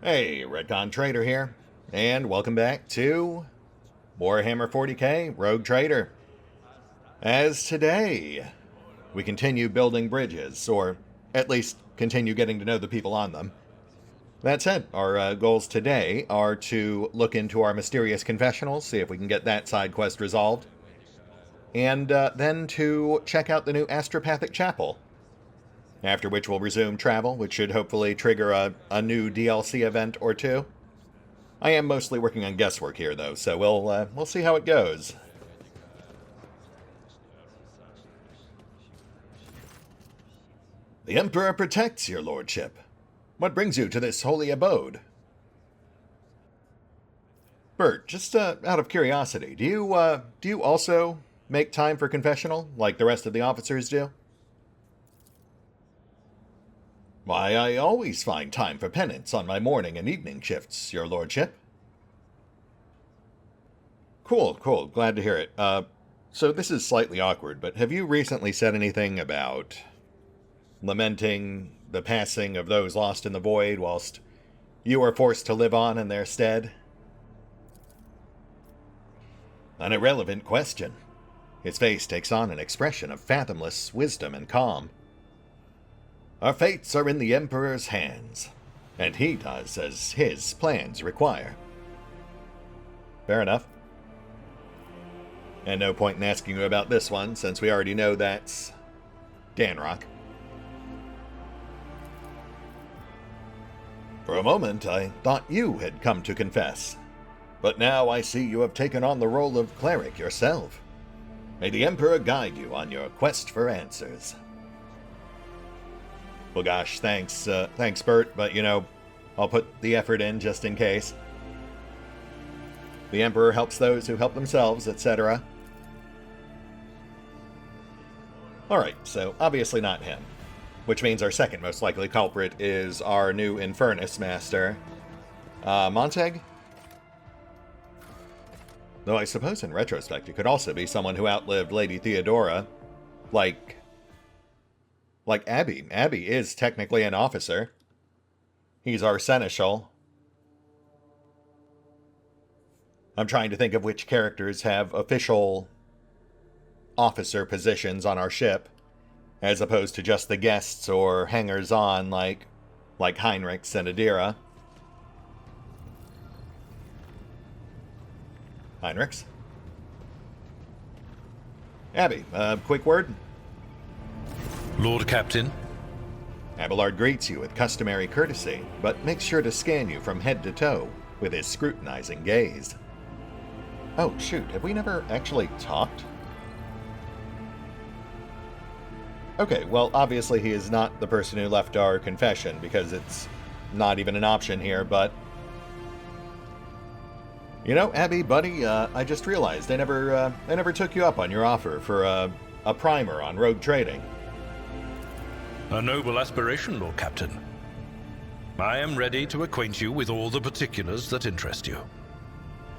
Hey, RetconRaider here, and welcome back to Warhammer 40k Rogue Trader. As today, we continue building bridges, or at least continue getting to know the people on them. That said, our goals today are to look into our mysterious confessionals, see if we can get that side quest resolved, and then to check out the new Astropathic Chapel. After which we'll resume travel, which should hopefully trigger a new DLC event or two. I am mostly working on guesswork here, though, so we'll see how it goes. The Emperor protects your lordship. What brings you to this holy abode? Bert, just out of curiosity, do you also make time for confessional, like the rest of the officers do? Why, I always find time for penance on my morning and evening shifts, your lordship. Cool. Glad to hear it. So this is slightly awkward, but have you recently said anything about lamenting the passing of those lost in the void whilst you were forced to live on in their stead? An irrelevant question. His face takes on an expression of fathomless wisdom and calm. Our fates are in the Emperor's hands, and he does as his plans require. Fair enough. And no point in asking you about this one, since we already know that's Danrock. For a moment, I thought you had come to confess, but now I see you have taken on the role of cleric yourself. May the Emperor guide you on your quest for answers. Well, gosh, thanks Bert, but, I'll put the effort in just in case. The Emperor helps those who help themselves, etc. Alright, so obviously not him. Which means our second most likely culprit is our new Infernus Master, Montag? Though I suppose in retrospect it could also be someone who outlived Lady Theodora, like Abby. Abby is technically an officer. He's our seneschal. I'm trying to think of which characters have official officer positions on our ship, as opposed to just the guests or hangers-on like Heinrichs and Adira. Heinrichs? Abby, quick word? Lord Captain. Abelard greets you with customary courtesy, but makes sure to scan you from head to toe with his scrutinizing gaze. Oh, shoot, have we never actually talked? Okay, well, obviously he is not the person who left our confession, because it's not even an option here, but... Abby, buddy, I just realized I never took you up on your offer for a primer on rogue trading. A noble aspiration, Lord Captain. I am ready to acquaint you with all the particulars that interest you.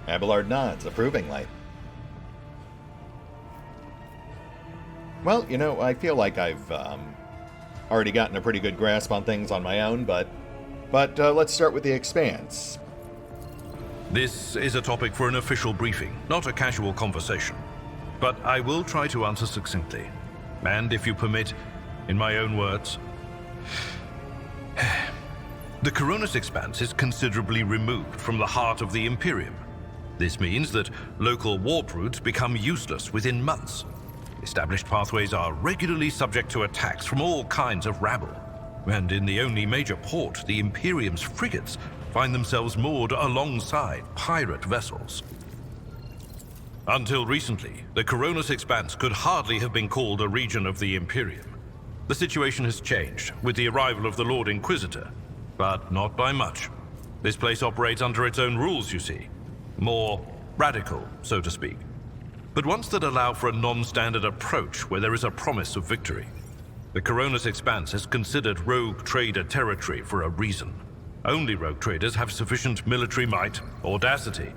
Abelard nods approvingly. Well, I feel like I've already gotten a pretty good grasp on things on my own, but let's start with the Expanse. This is a topic for an official briefing, not a casual conversation. But I will try to answer succinctly. And if you permit, in my own words, the Coronis Expanse is considerably removed from the heart of the Imperium. This means that local warp routes become useless within months. Established pathways are regularly subject to attacks from all kinds of rabble. And in the only major port, the Imperium's frigates find themselves moored alongside pirate vessels. Until recently, the Coronis Expanse could hardly have been called a region of the Imperium. The situation has changed with the arrival of the Lord Inquisitor, but not by much. This place operates under its own rules, you see. More radical, so to speak. But ones that allow for a non-standard approach where there is a promise of victory. The Coronis Expanse is considered rogue trader territory for a reason. Only rogue traders have sufficient military might, audacity,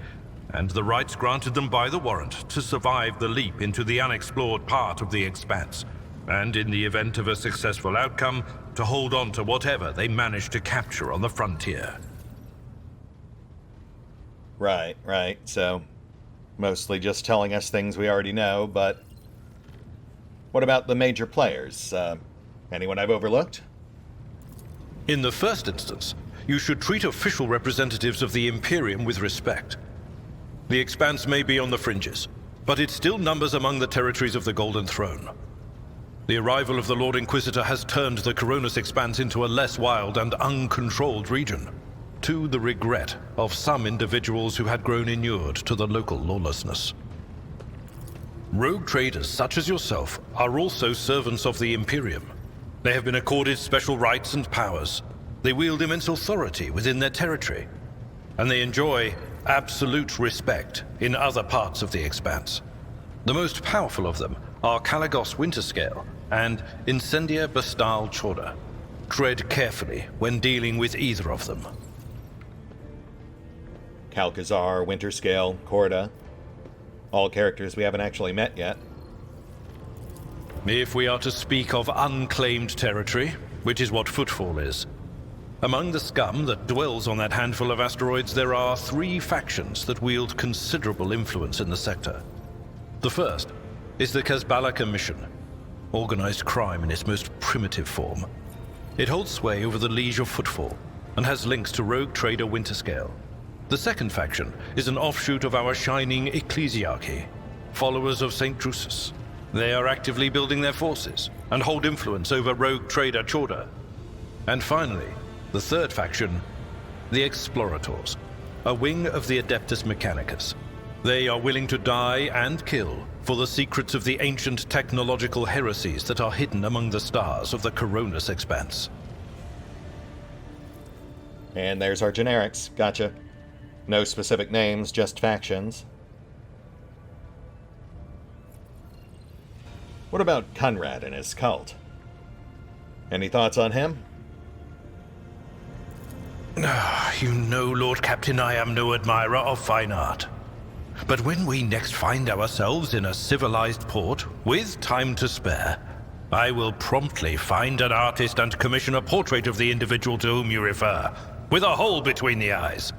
and the rights granted them by the warrant to survive the leap into the unexplored part of the Expanse, and in the event of a successful outcome, to hold on to whatever they manage to capture on the frontier. Right, right. So, mostly just telling us things we already know, but what about the major players? Anyone I've overlooked? In the first instance, you should treat official representatives of the Imperium with respect. The Expanse may be on the fringes, but it still numbers among the territories of the Golden Throne. The arrival of the Lord Inquisitor has turned the Coronis Expanse into a less wild and uncontrolled region, to the regret of some individuals who had grown inured to the local lawlessness. Rogue traders such as yourself are also servants of the Imperium. They have been accorded special rights and powers. They wield immense authority within their territory, and they enjoy absolute respect in other parts of the Expanse. The most powerful of them are Caligos Winterscale and Incendia Bastal Chorda. Tread carefully when dealing with either of them. Calcazar, Winterscale, Corda. All characters we haven't actually met yet. If we are to speak of unclaimed territory, which is what Footfall is, among the scum that dwells on that handful of asteroids, there are 3 factions that wield considerable influence in the sector. The first is the Kazbala Commission, organized crime in its most primitive form. It holds sway over the Liege of Footfall and has links to rogue trader Winterscale. The second faction is an offshoot of our shining ecclesiarchy, followers of St. Drusus. They are actively building their forces and hold influence over rogue trader Chorda. And finally, the third faction, the Explorators, a wing of the Adeptus Mechanicus. They are willing to die and kill for the secrets of the ancient technological heresies that are hidden among the stars of the Coronis Expanse. And there's our generics. Gotcha. No specific names, just factions. What about Conrad and his cult? Any thoughts on him? You know, Lord Captain, I am no admirer of fine art. But when we next find ourselves in a civilized port, with time to spare, I will promptly find an artist and commission a portrait of the individual to whom you refer, with a hole between the eyes.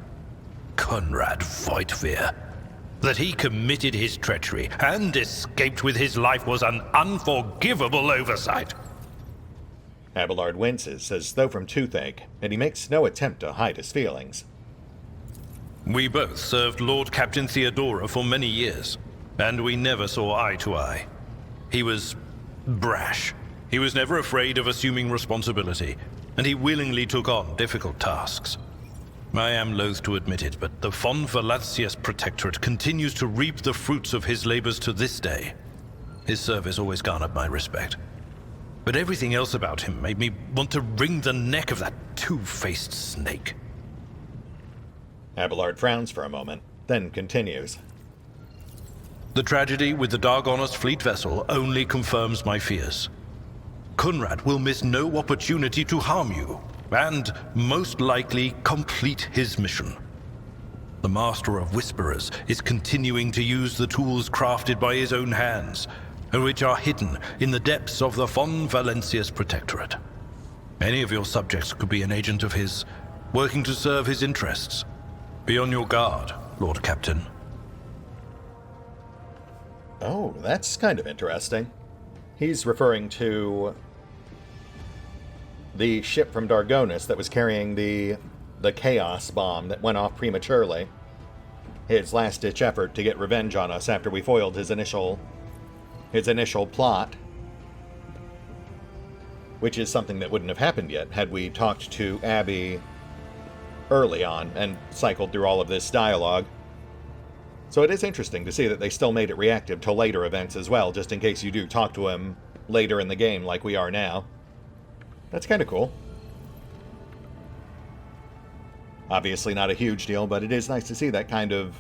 Conrad Voigtveer. That he committed his treachery and escaped with his life was an unforgivable oversight. Abelard winces, as though from toothache, and he makes no attempt to hide his feelings. We both served Lord Captain Theodora for many years, and we never saw eye to eye. He was brash. He was never afraid of assuming responsibility, and he willingly took on difficult tasks. I am loath to admit it, but the Von Valancius Protectorate continues to reap the fruits of his labors to this day. His service always garnered my respect. But everything else about him made me want to wring the neck of that two-faced snake. Abelard frowns for a moment, then continues. The tragedy with the Dargonos fleet vessel only confirms my fears. Conrad will miss no opportunity to harm you, and most likely complete his mission. The Master of Whisperers is continuing to use the tools crafted by his own hands, and which are hidden in the depths of the Von Valancius Protectorate. Any of your subjects could be an agent of his, working to serve his interests. Be on your guard, Lord Captain. Oh, that's kind of interesting. He's referring to the ship from Dargonis that was carrying the Chaos bomb that went off prematurely. His last-ditch effort to get revenge on us after we foiled his initial plot. Which is something that wouldn't have happened yet had we talked to Abby early on and cycled through all of this dialogue. So it is interesting to see that they still made it reactive to later events as well, just in case you do talk to him later in the game like we are now. That's kind of cool. Obviously not a huge deal, but it is nice to see that kind of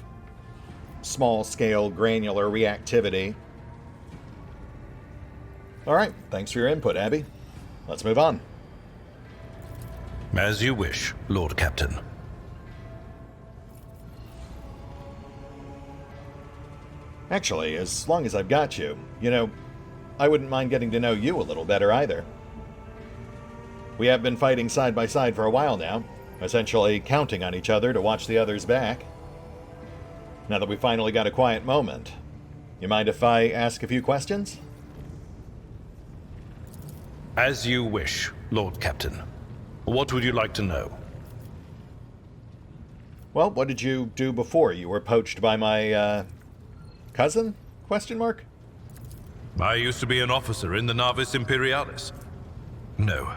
small-scale, granular reactivity. Alright, thanks for your input, Abby. Let's move on. As you wish, Lord Captain. Actually, as long as I've got you, I wouldn't mind getting to know you a little better either. We have been fighting side by side for a while now, essentially counting on each other to watch the other's back. Now that we finally got a quiet moment, you mind if I ask a few questions? As you wish, Lord Captain. What would you like to know? Well, what did you do before you were poached by my, cousin? Question mark? I used to be an officer in the Navis Imperialis. No,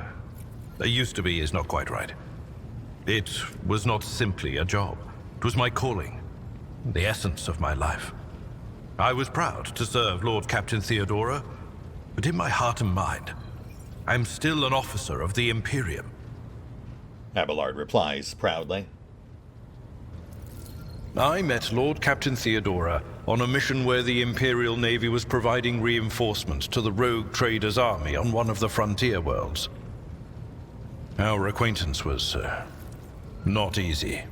used to be is not quite right. It was not simply a job. It was my calling, the essence of my life. I was proud to serve Lord Captain Theodora, but in my heart and mind, I'm still an officer of the Imperium. Abelard replies proudly. I met Lord Captain Theodora on a mission where the Imperial Navy was providing reinforcements to the rogue traders' army on one of the frontier worlds. Our acquaintance was not easy.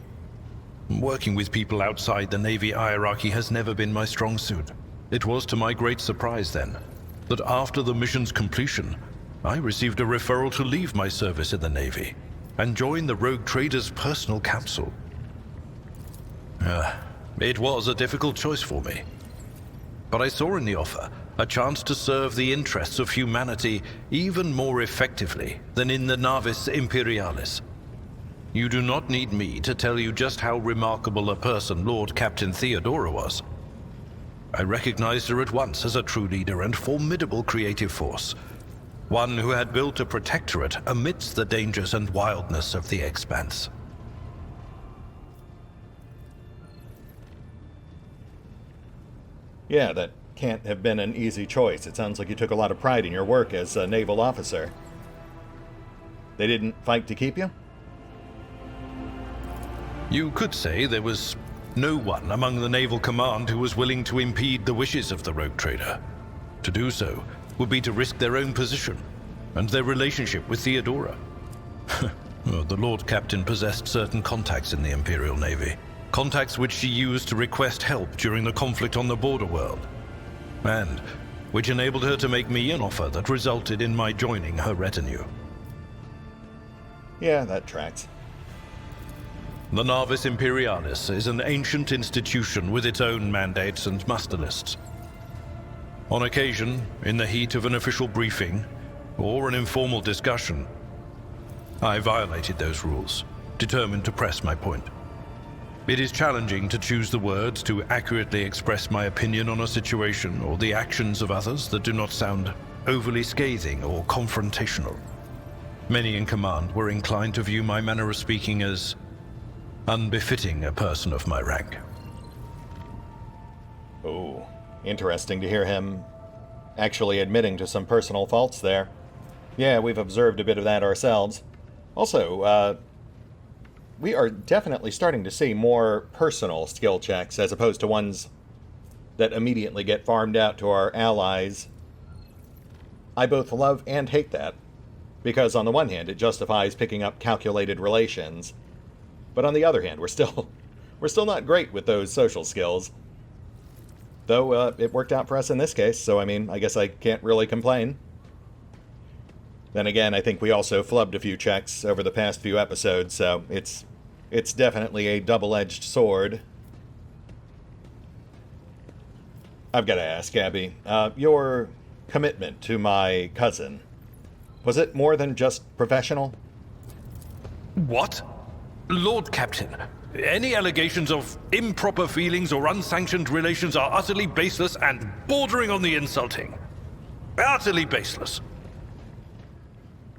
Working with people outside the Navy hierarchy has never been my strong suit. It was to my great surprise then, that after the mission's completion, I received a referral to leave my service in the Navy and join the rogue traders' personal council. It was a difficult choice for me. But I saw in the offer a chance to serve the interests of humanity even more effectively than in the Navis Imperialis. You do not need me to tell you just how remarkable a person Lord Captain Theodora was. I recognized her at once as a true leader and formidable creative force, one who had built a protectorate amidst the dangers and wildness of the Expanse. Yeah, that can't have been an easy choice. It sounds like you took a lot of pride in your work as a naval officer. They didn't fight to keep you? You could say there was no one among the naval command who was willing to impede the wishes of the rogue trader. To do so would be to risk their own position and their relationship with Theodora. Well, the Lord Captain possessed certain contacts in the Imperial Navy. Contacts which she used to request help during the conflict on the border world, and which enabled her to make me an offer that resulted in my joining her retinue. Yeah, that tracks. The Navis Imperialis is an ancient institution with its own mandates and muster lists. On occasion, in the heat of an official briefing or an informal discussion, I violated those rules, determined to press my point. It is challenging to choose the words to accurately express my opinion on a situation or the actions of others that do not sound overly scathing or confrontational. Many in command were inclined to view my manner of speaking as unbefitting a person of my rank. Oh, interesting to hear him actually admitting to some personal faults there. Yeah, we've observed a bit of that ourselves. Also, we are definitely starting to see more personal skill checks as opposed to ones that immediately get farmed out to our allies. I both love and hate that, because on the one hand it justifies picking up calculated relations, but on the other hand we're still not great with those social skills. Though it worked out for us in this case, so I mean, I guess I can't really complain. Then again, I think we also flubbed a few checks over the past few episodes, so it's definitely a double-edged sword. I've got to ask, Abby, your commitment to my cousin, was it more than just professional? What? Lord Captain, any allegations of improper feelings or unsanctioned relations are utterly baseless and bordering on the insulting. Utterly baseless.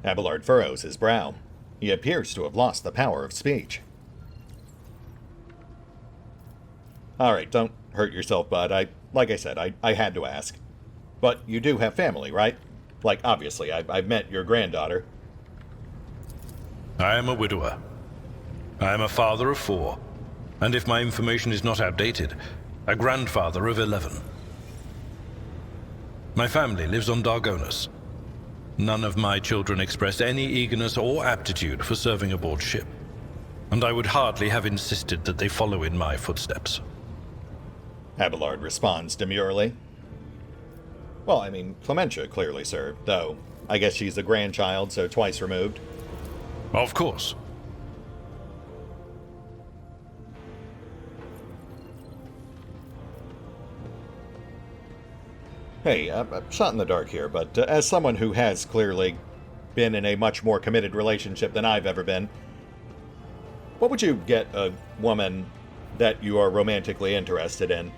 Abelard furrows his brow. He appears to have lost the power of speech. Alright, don't hurt yourself, bud. Like I said, I had to ask. But you do have family, right? Like, obviously, I've met your granddaughter. I am a widower. I am a father of 4, and if my information is not outdated, a grandfather of 11. My family lives on Dargonus. None of my children express any eagerness or aptitude for serving aboard ship, and I would hardly have insisted that they follow in my footsteps. Abelard responds demurely. Well, I mean, Clementia clearly served, though I guess she's a grandchild, so twice removed. Of course. Hey, shot in the dark here, but as someone who has clearly been in a much more committed relationship than I've ever been, what would you get a woman that you are romantically interested in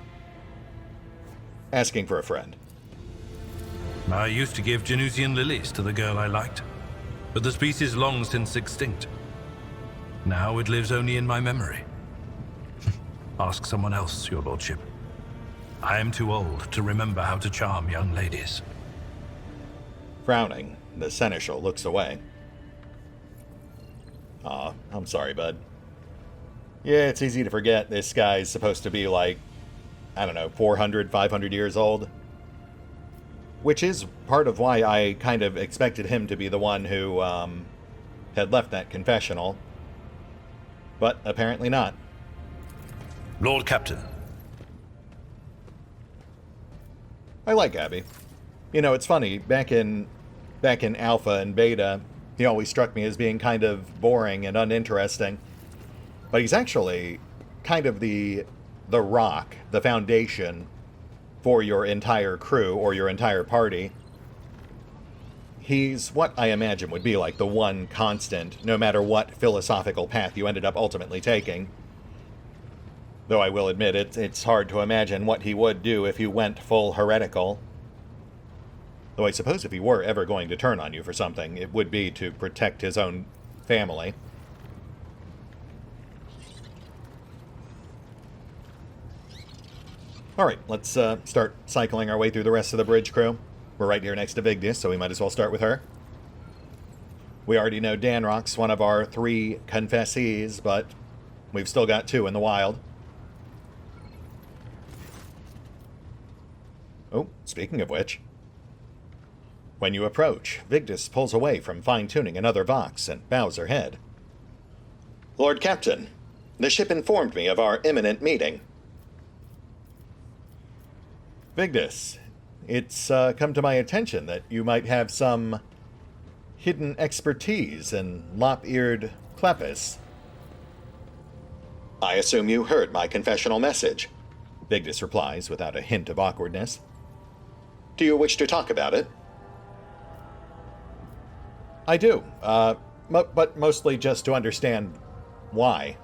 asking for a friend? I used to give Genusian lilies to the girl I liked, but the species long since extinct. Now it lives only in my memory. Ask someone else, your lordship. I am too old to remember how to charm young ladies. Frowning, the seneschal looks away. Aw, I'm sorry, bud. Yeah, it's easy to forget this guy's supposed to be like, I don't know, 400, 500 years old. Which is part of why I kind of expected him to be the one who had left that confessional. But apparently not. Lord Captain. I like Abby. You know, it's funny, back in Alpha and Beta, he always struck me as being kind of boring and uninteresting. But he's actually kind of the rock, the foundation for your entire crew or your entire party. He's what I imagine would be like the one constant, no matter what philosophical path you ended up ultimately taking. Though I will admit it's hard to imagine what he would do if you went full heretical. Though I suppose if he were ever going to turn on you for something, it would be to protect his own family. Alright, let's start cycling our way through the rest of the bridge crew. We're right here next to Vigdis, so we might as well start with her. We already know Danrock's one of our 3 confessees, but we've still got 2 in the wild. Oh, speaking of which. When you approach, Vigdis pulls away from fine-tuning another Vox and bows her head. Lord Captain, the ship informed me of our imminent meeting. Vigdis, it's come to my attention that you might have some hidden expertise in lop-eared Clepis. I assume you heard my confessional message, Vigdis replies without a hint of awkwardness. Do you wish to talk about it? I do, but mostly just to understand why.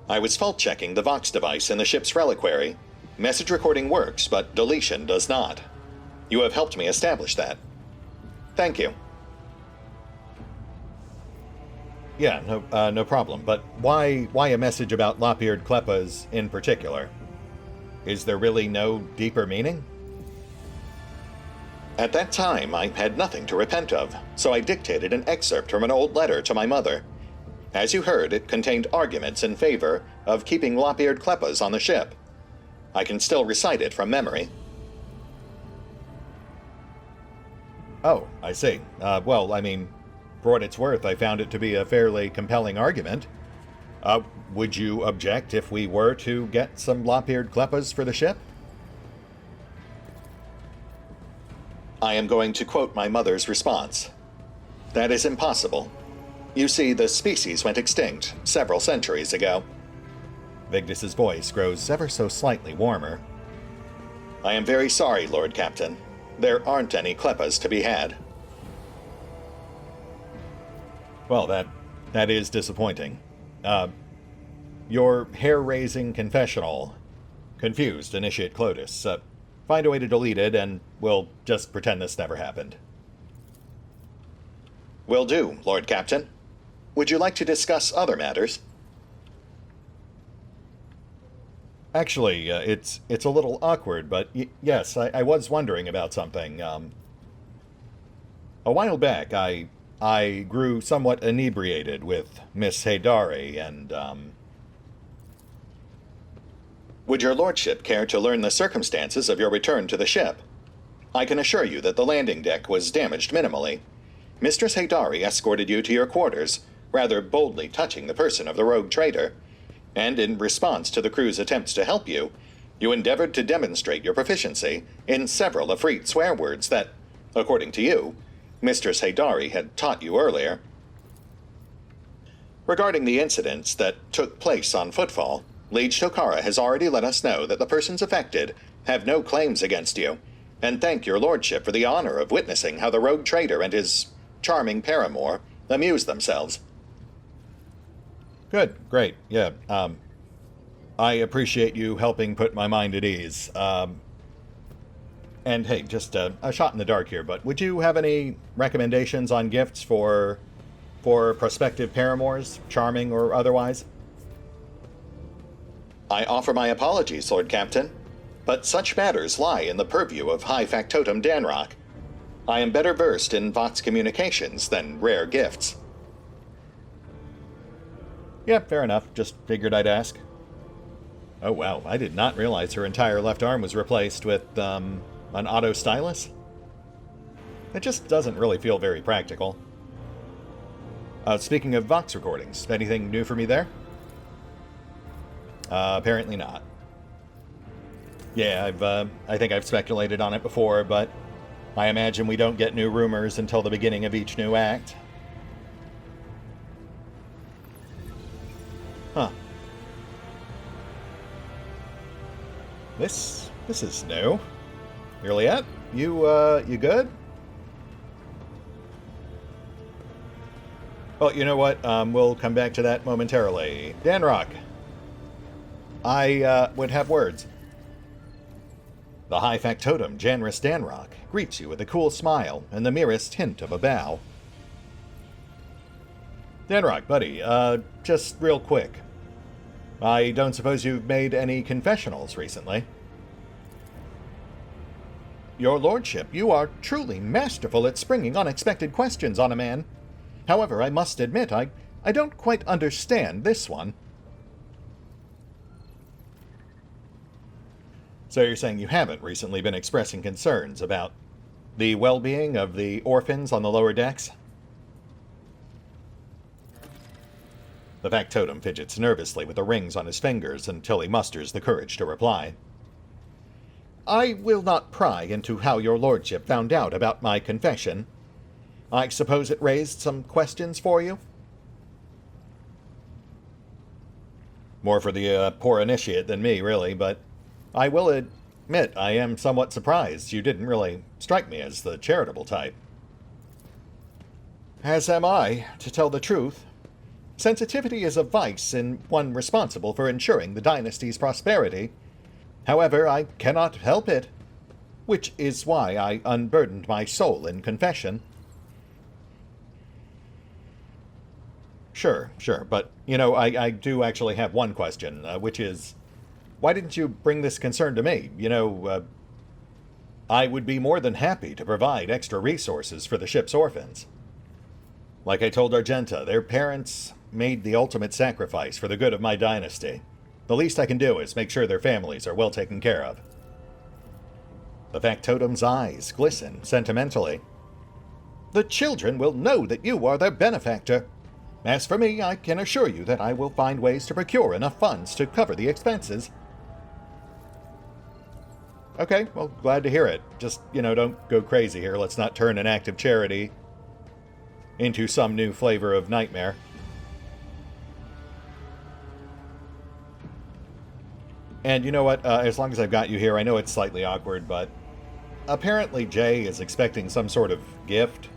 I was fault-checking the Vox device in the ship's reliquary. Message recording works, but deletion does not. You have helped me establish that. Thank you. Yeah, no problem. But why a message about lop-eared Klepas in particular? Is there really no deeper meaning? At that time, I had nothing to repent of, so I dictated an excerpt from an old letter to my mother. As you heard, it contained arguments in favor of keeping lop-eared Klepas on the ship. I can still recite it from memory. Oh, I see. Well, I mean, for what it's worth, I found it to be a fairly compelling argument. Would you object if we were to get some lop-eared Klepas for the ship? I am going to quote my mother's response. That is impossible. You see, the species went extinct several centuries ago. Vigdis's voice grows ever so slightly warmer. I am very sorry, Lord Captain. There aren't any Klepas to be had. Well, that is disappointing. Your hair-raising confessional. Confused, initiate Clotus. Find a way to delete it, and we'll just pretend this never happened. Will do, Lord Captain. Would you like to discuss other matters? Actually, it's a little awkward, but yes, I was wondering about something. A while back, I grew somewhat inebriated with Miss Haydari, and, Would your lordship care to learn the circumstances of your return to the ship? I can assure you that the landing deck was damaged minimally. Mistress Haydari escorted you to your quarters, rather boldly touching the person of the rogue trader. And in response to the crew's attempts to help you, you endeavored to demonstrate your proficiency in several Efreet swear words that, according to you, Mistress Haydari had taught you earlier. Regarding the incidents that took place on Footfall, Liege Tokara has already let us know that the persons affected have no claims against you, and thank your lordship for the honor of witnessing how the rogue trader and his charming paramour amuse themselves. Good, great, yeah, I appreciate you helping put my mind at ease. And hey, just a shot in the dark here, but would you have any recommendations on gifts for prospective paramours, charming or otherwise? I offer my apologies, Lord Captain, but such matters lie in the purview of High Factotum Danrock. I am better versed in Vox communications than rare gifts. Yeah, fair enough. Just figured I'd ask. Oh wow, I did not realize her entire left arm was replaced with, an auto stylus. It just doesn't really feel very practical. Speaking of Vox recordings, anything new for me there? Apparently not. Yeah, I think I've speculated on it before, but I imagine we don't get new rumors until the beginning of each new act. Huh. This is new. Juliet, you good? Well, you know what? We'll come back to that momentarily. Danrock, I would have words. The High Factotum, Janrus Danrock, greets you with a cool smile and the merest hint of a bow. Danrock, buddy, just real quick. I don't suppose you've made any confessionals recently? Your lordship, you are truly masterful at springing unexpected questions on a man. However, I must admit, I don't quite understand this one. So you're saying you haven't recently been expressing concerns about the well-being of the orphans on the lower decks? The factotum fidgets nervously with the rings on his fingers until he musters the courage to reply. I will not pry into how your lordship found out about my confession. I suppose it raised some questions for you? More for the poor initiate than me, really, but I will admit I am somewhat surprised you didn't really strike me as the charitable type. As am I, to tell the truth. Sensitivity is a vice and one responsible for ensuring the dynasty's prosperity. However, I cannot help it, which is why I unburdened my soul in confession. Sure, but, you know, I do actually have one question, which is, why didn't you bring this concern to me? You know, I would be more than happy to provide extra resources for the ship's orphans. Like I told Argenta, their parents made the ultimate sacrifice for the good of my dynasty. The least I can do is make sure their families are well taken care of. The factotum's eyes glisten sentimentally. The children will know that you are their benefactor. As for me, I can assure you that I will find ways to procure enough funds to cover the expenses. Okay, well, glad to hear it. Just, you know, don't go crazy here. Let's not turn an act of charity into some new flavor of nightmare. And you know what? As long as I've got you here, I know it's slightly awkward, but apparently Jay is expecting some sort of gift.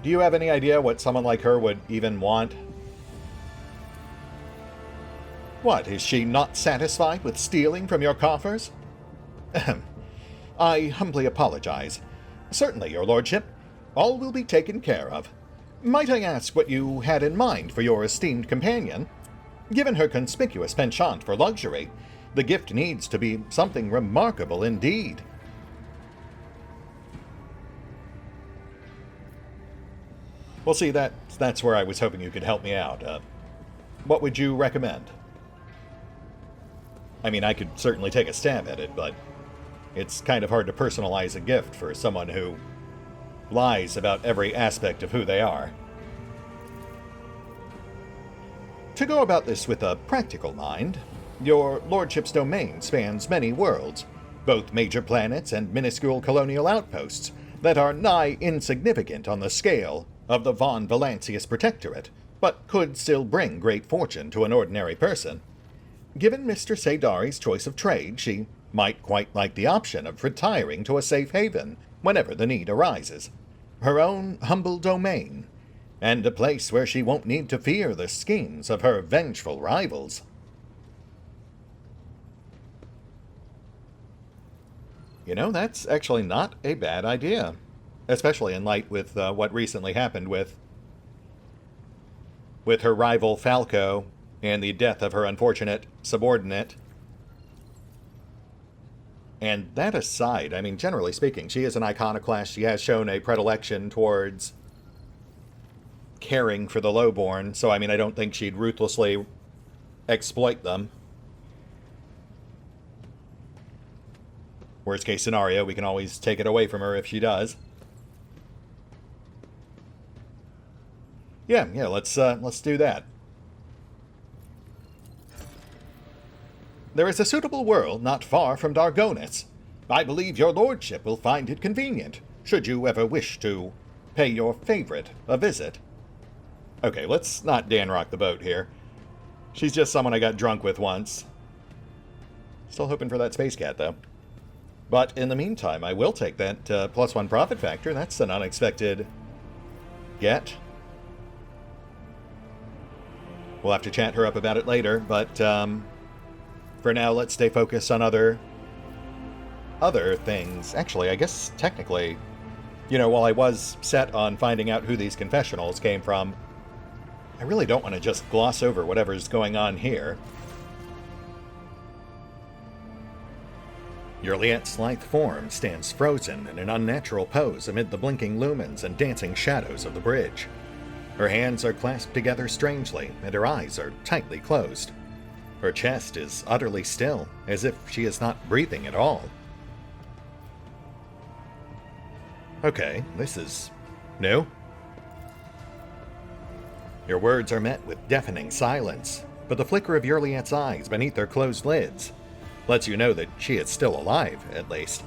Do you have any idea what someone like her would even want? What, is she not satisfied with stealing from your coffers? Ahem. I humbly apologize. Certainly, your lordship. All will be taken care of. Might I ask what you had in mind for your esteemed companion? Given her conspicuous penchant for luxury, the gift needs to be something remarkable indeed. Well, see, that's where I was hoping you could help me out. What would you recommend? I mean, I could certainly take a stab at it, but it's kind of hard to personalize a gift for someone who lies about every aspect of who they are. To go about this with a practical mind, your lordship's domain spans many worlds, both major planets and minuscule colonial outposts that are nigh insignificant on the scale of the Von Valancius Protectorate, but could still bring great fortune to an ordinary person. given Mr. Saydari's choice of trade, she might quite like the option of retiring to a safe haven whenever the need arises. Her own humble domain, and a place where she won't need to fear the schemes of her vengeful rivals. You know, that's actually not a bad idea, especially in light with what recently happened with her rival Falco and the death of her unfortunate subordinate. And that aside, I mean, generally speaking, she is an iconoclast. She has shown a predilection towards caring for the lowborn, so I mean, I don't think she'd ruthlessly exploit them. Worst case scenario, we can always take it away from her if she does. Yeah, let's do that. There is a suitable world not far from Dargonis. I believe your lordship will find it convenient, should you ever wish to pay your favorite a visit. Okay, let's not Dan rock the boat here. She's just someone I got drunk with once. Still hoping for that space cat, though. But in the meantime, I will take that +1 profit factor. That's an unexpected get. We'll have to chat her up about it later, but for now, let's stay focused on other things. Actually, I guess technically, you know, while I was set on finding out who these confessionals came from, I really don't want to just gloss over whatever's going on here. Yurliet's lithe form stands frozen in an unnatural pose amid the blinking lumens and dancing shadows of the bridge. Her hands are clasped together strangely, and her eyes are tightly closed. Her chest is utterly still, as if she is not breathing at all. Okay, this is new. Your words are met with deafening silence, but the flicker of Yurliet's eyes beneath her closed lids lets you know that she is still alive, at least.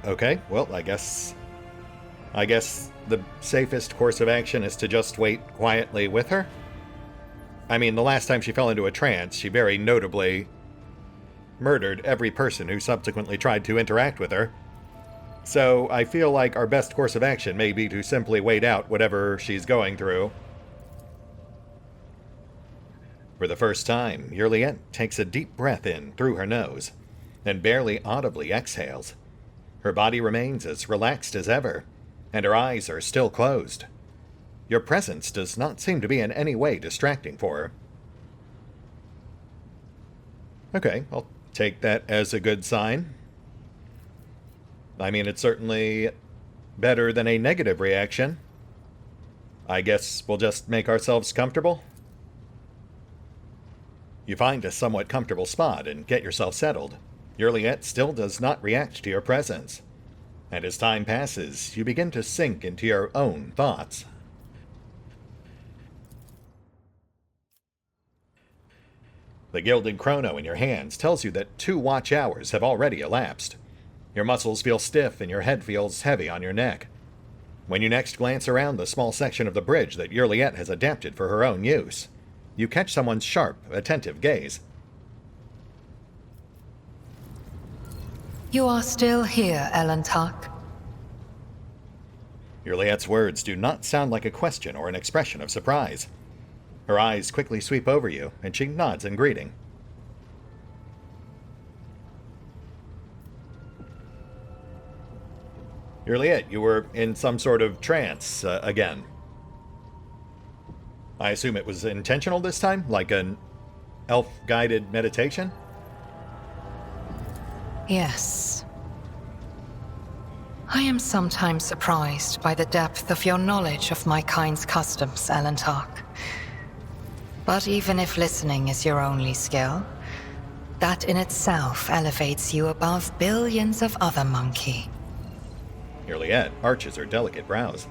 Okay, well, I guess the safest course of action is to just wait quietly with her. I mean, the last time she fell into a trance, she very notably murdered every person who subsequently tried to interact with her. So I feel like our best course of action may be to simply wait out whatever she's going through. For the first time, Yurliet takes a deep breath in through her nose, and barely audibly exhales. Her body remains as relaxed as ever, and her eyes are still closed. Your presence does not seem to be in any way distracting for her. Okay, I'll take that as a good sign. I mean, it's certainly better than a negative reaction. I guess we'll just make ourselves comfortable. You find a somewhat comfortable spot and get yourself settled. Yurliet still does not react to your presence, and as time passes, you begin to sink into your own thoughts. The gilded chrono in your hands tells you that 2 watch hours have already elapsed. Your muscles feel stiff and your head feels heavy on your neck. When you next glance around the small section of the bridge that Yurliet has adapted for her own use, you catch someone's sharp, attentive gaze. You are still here, Elentak. Yurliet's words do not sound like a question or an expression of surprise. Her eyes quickly sweep over you, and she nods in greeting. Yurliet, you were in some sort of trance again. I assume it was intentional this time, like an elf-guided meditation? Yes. I am sometimes surprised by the depth of your knowledge of my kind's customs, Elentak. But even if listening is your only skill, that in itself elevates you above billions of other monkey. Yurliet arches her delicate brows.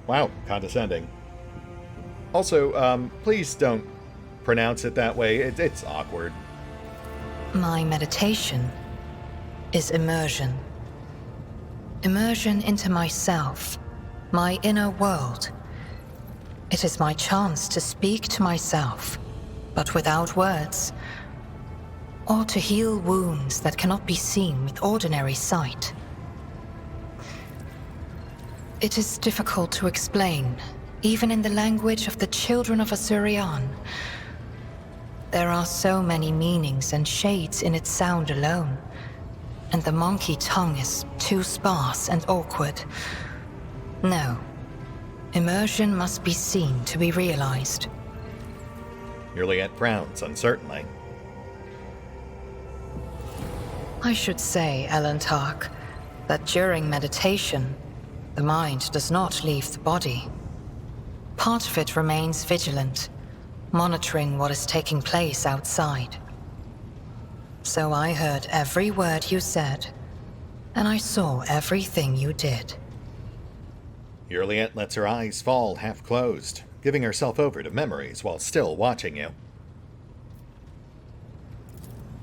Wow, condescending. Also, please don't pronounce it that way. It's awkward. My meditation is immersion. Immersion into myself, my inner world. It is my chance to speak to myself, but without words, or to heal wounds that cannot be seen with ordinary sight. It is difficult to explain, even in the language of the children of Asurian. There are so many meanings and shades in its sound alone, and the monkey tongue is too sparse and awkward. No. Immersion must be seen to be realized. Juliet frowns uncertainly. I should say, Elentark, that during meditation, the mind does not leave the body. Part of it remains vigilant, monitoring what is taking place outside. So I heard every word you said, and I saw everything you did. Juliet lets her eyes fall half-closed, giving herself over to memories while still watching you.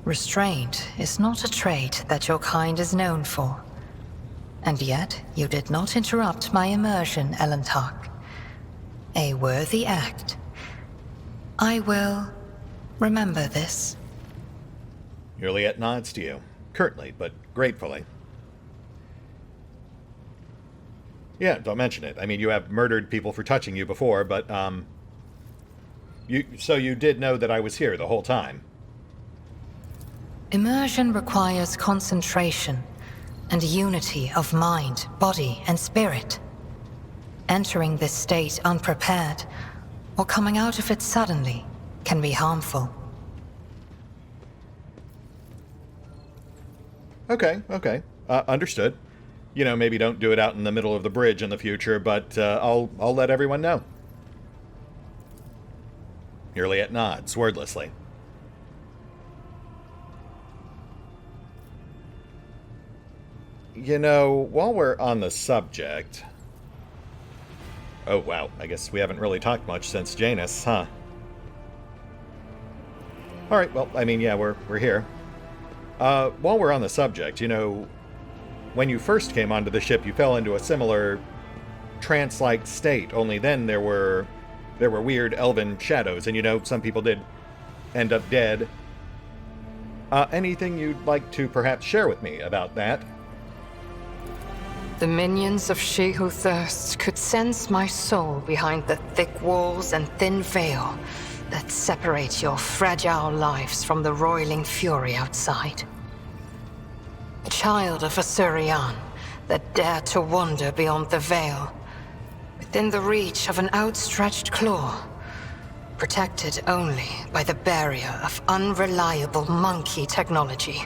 Restraint is not a trait that your kind is known for. And yet, you did not interrupt my immersion, Elentark. A worthy act. I will remember this. Juliet nods to you, curtly but gratefully. Yeah, don't mention it. I mean, you have murdered people for touching you before, but, So you did know that I was here the whole time? Immersion requires concentration and unity of mind, body, and spirit. Entering this state unprepared, or coming out of it suddenly, can be harmful. Okay. Understood. You know, maybe don't do it out in the middle of the bridge in the future, but I'll let everyone know. Juliet nods wordlessly. You know, while we're on the subject... Oh, wow. I guess we haven't really talked much since Janus, huh? Alright, well, I mean, yeah, we're here. While we're on the subject, you know, when you first came onto the ship, you fell into a similar trance-like state, only then there were weird elven shadows, and you know, some people did end up dead. Anything you'd like to perhaps share with me about that? The minions of She Who Thirsts could sense my soul behind the thick walls and thin veil that separate your fragile lives from the roiling fury outside. A child of Asurian that dared to wander beyond the veil, within the reach of an outstretched claw, protected only by the barrier of unreliable monkey technology.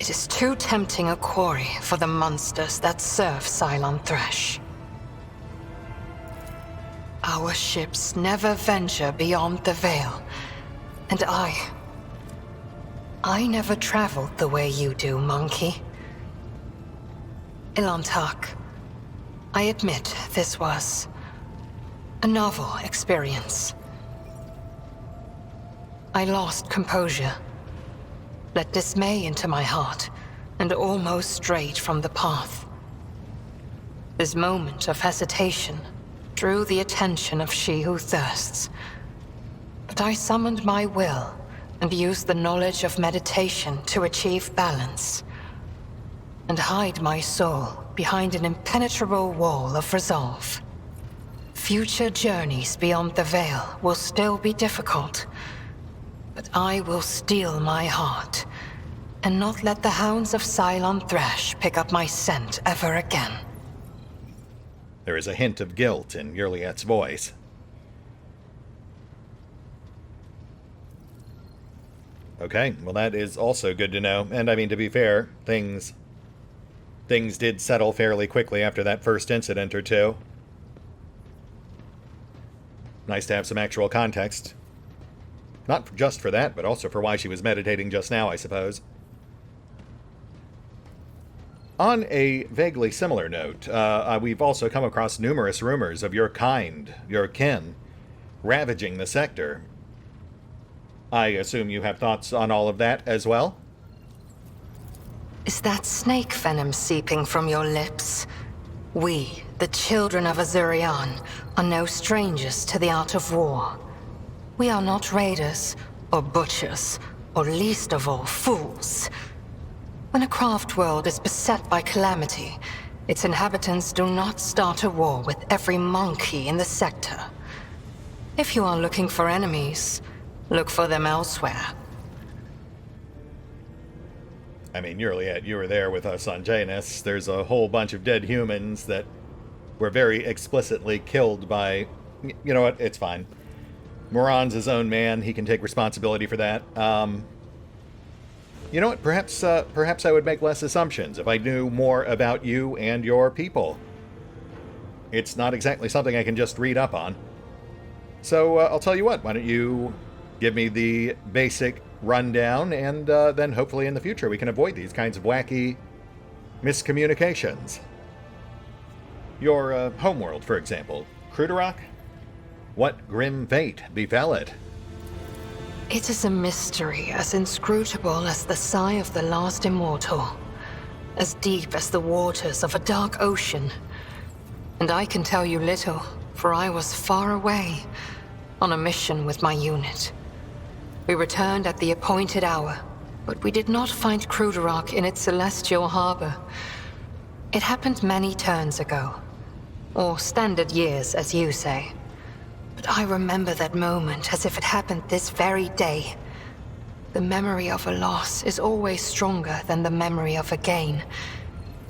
It is too tempting a quarry for the monsters that serve Cylon Thresh. Our ships never venture beyond the veil, and I never traveled the way you do, monkey. Elentark, I admit this was a novel experience. I lost composure, let dismay into my heart, and almost strayed from the path. This moment of hesitation drew the attention of She Who Thirsts, but I summoned my will and used the knowledge of meditation to achieve balance, and hide my soul behind an impenetrable wall of resolve. Future journeys beyond the veil will still be difficult, but I will steel my heart and not let the hounds of Cylon Thresh pick up my scent ever again. There is a hint of guilt in Juliet's voice. Okay, well that is also good to know. And I mean, to be fair, things did settle fairly quickly after that first incident or two. Nice to have some actual context. Not just for that, but also for why she was meditating just now, I suppose. On a vaguely similar note, we've also come across numerous rumors of your kind, your kin, ravaging the sector. I assume you have thoughts on all of that as well? Is that snake venom seeping from your lips? We, the children of Azurian, are no strangers to the art of war. We are not raiders, or butchers, or least of all, fools. When a craft world is beset by calamity, its inhabitants do not start a war with every monkey in the sector. If you are looking for enemies, look for them elsewhere. I mean, Juliet, you were there with us on Janus. There's a whole bunch of dead humans that were very explicitly killed by... You know what? It's fine. Moran's his own man. He can take responsibility for that. You know what? Perhaps I would make less assumptions if I knew more about you and your people. It's not exactly something I can just read up on. So I'll tell you what. Why don't you give me the basic rundown, and then hopefully in the future we can avoid these kinds of wacky miscommunications. Your homeworld, for example, Kruderok? What grim fate befell it? It is a mystery as inscrutable as the sigh of the last immortal, as deep as the waters of a dark ocean. And I can tell you little, for I was far away, on a mission with my unit. We returned at the appointed hour, but we did not find Kruderok in its celestial harbor. It happened many turns ago, or standard years, as you say. But I remember that moment as if it happened this very day. The memory of a loss is always stronger than the memory of a gain,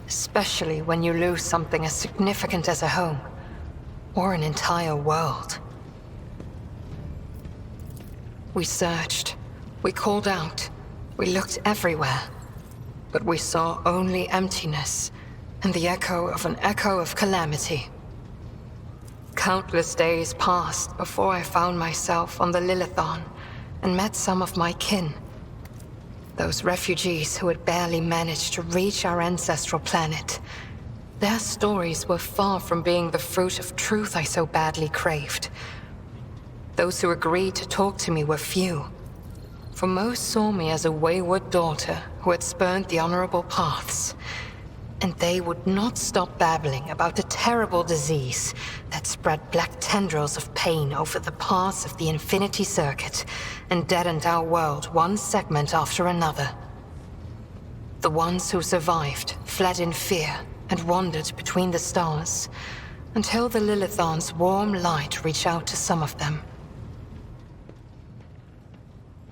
especially when you lose something as significant as a home, or an entire world. We searched, we called out, we looked everywhere, but we saw only emptiness and the echo of calamity. Countless days passed before I found myself on the Lilithon and met some of my kin. Those refugees who had barely managed to reach our ancestral planet. Their stories were far from being the fruit of truth I so badly craved. Those who agreed to talk to me were few, for most saw me as a wayward daughter who had spurned the honorable paths. And they would not stop babbling about the terrible disease that spread black tendrils of pain over the paths of the Infinity Circuit and deadened our world one segment after another. The ones who survived fled in fear and wandered between the stars, until the Lilithon's warm light reached out to some of them.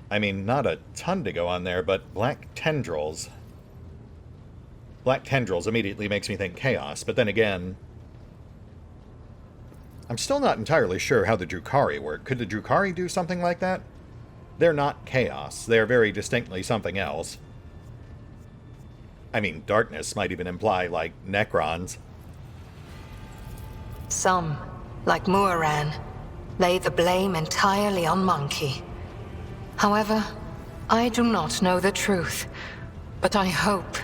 I mean, not a ton to go on there, but black tendrils. Black tendrils immediately makes me think chaos, but then again, I'm still not entirely sure how the Drukhari work. Could the Drukhari do something like that? They're not chaos. They're very distinctly something else. I mean, darkness might even imply, like, Necrons. Some, like Muaran, lay the blame entirely on Monkey. However, I do not know the truth, but I hope,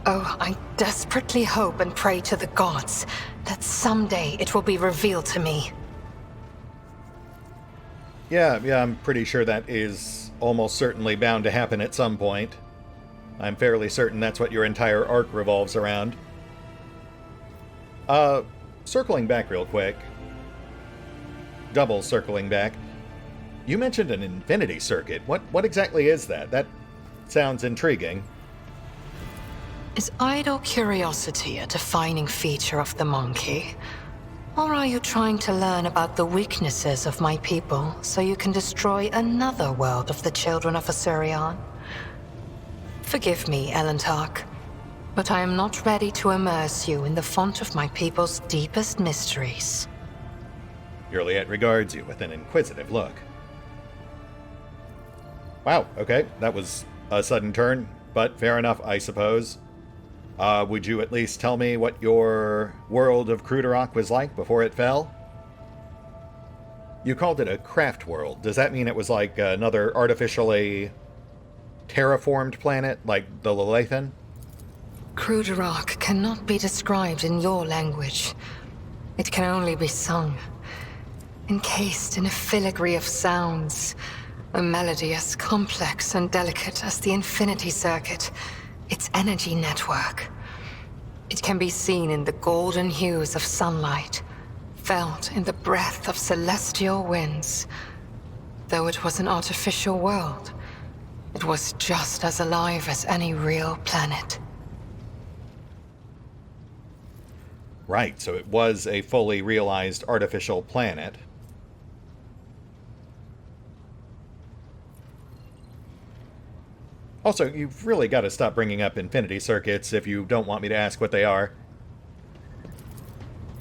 I desperately hope and pray to the gods that someday it will be revealed to me. Yeah, I'm pretty sure that is almost certainly bound to happen at some point. I'm fairly certain that's what your entire arc revolves around. Circling back real quick. Double circling back. You mentioned an infinity circuit. What exactly is that? That sounds intriguing. Is idle curiosity a defining feature of the Monkey? Or are you trying to learn about the weaknesses of my people so you can destroy another world of the children of Azurian? Forgive me, Elentark, but I am not ready to immerse you in the font of my people's deepest mysteries. Juliet regards you with an inquisitive look. Wow, okay, that was a sudden turn, but fair enough, I suppose. Would you at least tell me what your world of Kruderok was like before it fell? You called it a craft world. Does that mean it was like another artificially terraformed planet, like the Lelathan? Kruderok cannot be described in your language. It can only be sung. Encased in a filigree of sounds, a melody as complex and delicate as the Infinity Circuit, its energy network. It can be seen in the golden hues of sunlight, felt in the breath of celestial winds. Though it was an artificial world, it was just as alive as any real planet. Right, so it was a fully realized artificial planet. Also, you've really got to stop bringing up infinity circuits if you don't want me to ask what they are.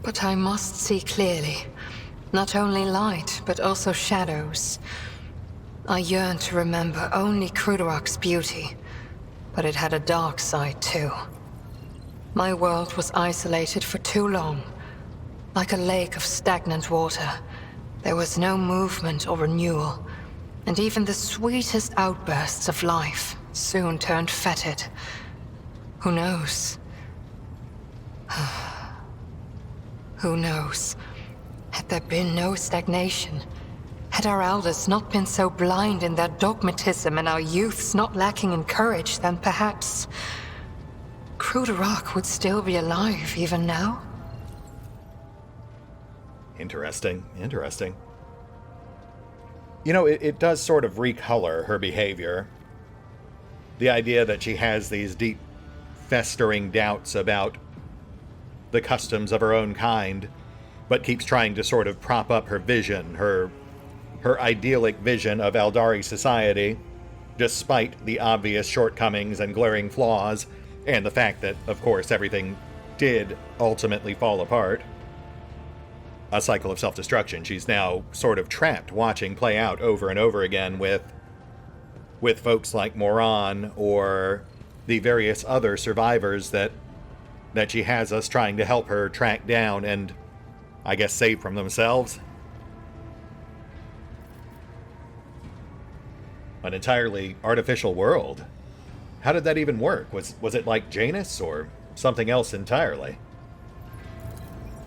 But I must see clearly. Not only light, but also shadows. I yearn to remember only Crudarach's beauty, but it had a dark side too. My world was isolated for too long. Like a lake of stagnant water. There was no movement or renewal, and even the sweetest outbursts of life soon turned fetid. Who knows? Who knows? Had there been no stagnation, had our elders not been so blind in their dogmatism and our youths not lacking in courage, then perhaps Crudarach would still be alive even now? Interesting, interesting. You know, it does sort of recolor her behavior. The idea that she has these deep, festering doubts about the customs of her own kind, but keeps trying to sort of prop up her vision, her idyllic vision of Eldari society, despite the obvious shortcomings and glaring flaws, and the fact that, of course, everything did ultimately fall apart. A cycle of self-destruction she's now sort of trapped watching play out over and over again with folks like Moran or the various other survivors that she has us trying to help her track down and, I guess, save from themselves. An entirely artificial world. How did that even work? Was it like Janus or something else entirely?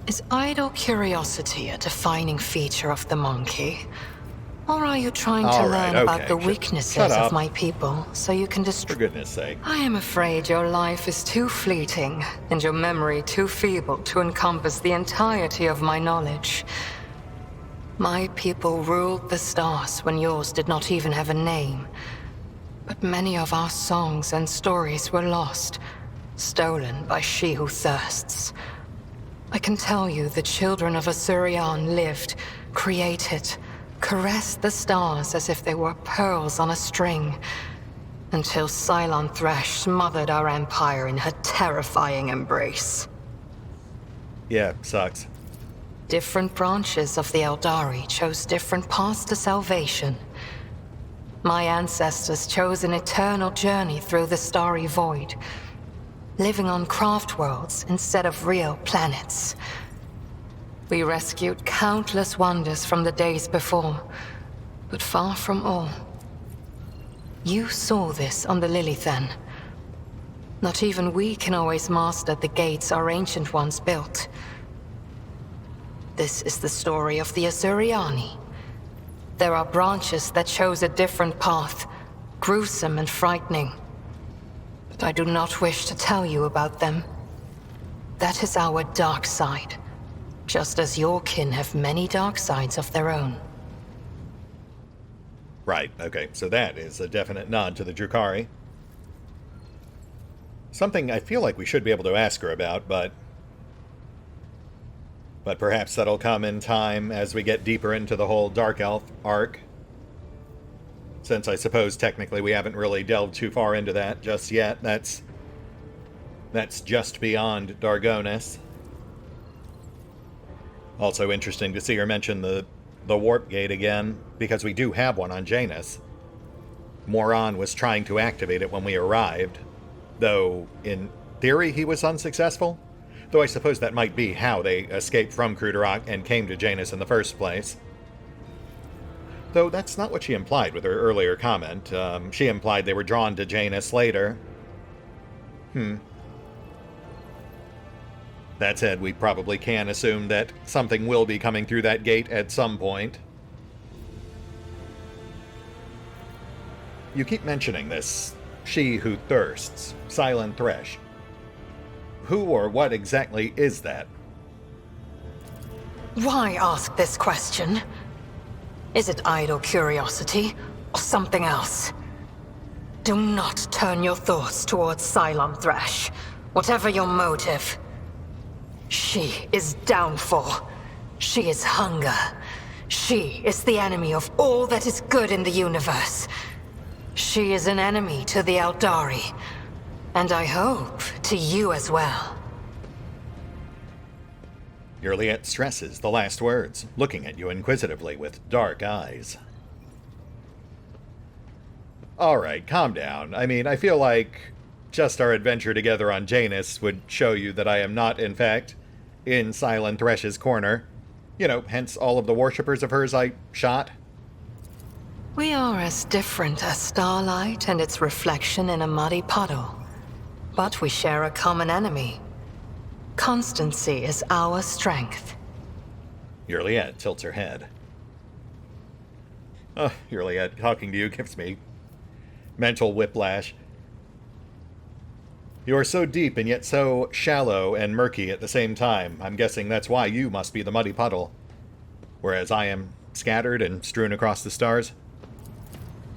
Is idle curiosity a defining feature of the monkey? Or are you trying to learn about the weaknesses of my people so you can destroy... For goodness sake. I am afraid your life is too fleeting and your memory too feeble to encompass the entirety of my knowledge. My people ruled the stars when yours did not even have a name. But many of our songs and stories were lost, stolen by she who thirsts. I can tell you the children of Asuryan lived, created, caressed the stars as if they were pearls on a string, until Cylon Thresh smothered our empire in her terrifying embrace. Yeah, sucks. Different branches of the Eldari chose different paths to salvation. My ancestors chose an eternal journey through the starry void, living on craft worlds instead of real planets. We rescued countless wonders from the days before, but far from all. You saw this on the Lilithen. Not even we can always master the gates our ancient ones built. This is the story of the Asuriani. There are branches that chose a different path, gruesome and frightening. But I do not wish to tell you about them. That is our dark side, just as your kin have many dark sides of their own. Right, okay, so that is a definite nod to the Drukhari. Something I feel like we should be able to ask her about, but perhaps that'll come in time as we get deeper into the whole Dark Elf arc. Since I suppose technically we haven't really delved too far into that just yet. That's just beyond Dargonis. Also interesting to see her mention the warp gate again, because we do have one on Janus. Moran was trying to activate it when we arrived, though in theory he was unsuccessful. Though I suppose that might be how they escaped from Crudarach and came to Janus in the first place. Though that's not what she implied with her earlier comment. She implied they were drawn to Janus later. That said, we probably can assume that something will be coming through that gate at some point. You keep mentioning this. She who thirsts. Silent Thresh. who or what exactly is that? Why ask this question? Is it idle curiosity, or something else? Do not turn your thoughts towards Cylon Thresh, whatever your motive. She is downfall. She is hunger. She is the enemy of all that is good in the universe. She is an enemy to the Eldari, and I hope to you as well. Yurliet stresses the last words, looking at you inquisitively with dark eyes. Alright, calm down. I mean, I feel like just our adventure together on Janus would show you that I am not, in fact, in Cylon Thresh's corner. You know, hence all of the worshippers of hers I shot. We are as different as starlight and its reflection in a muddy puddle. But we share a common enemy. Constancy is our strength. Yurliet tilts her head. Oh, Yurliet, talking to you gives me mental whiplash. You are so deep and yet so shallow and murky at the same time. I'm guessing that's why you must be the muddy puddle, whereas I am scattered and strewn across the stars.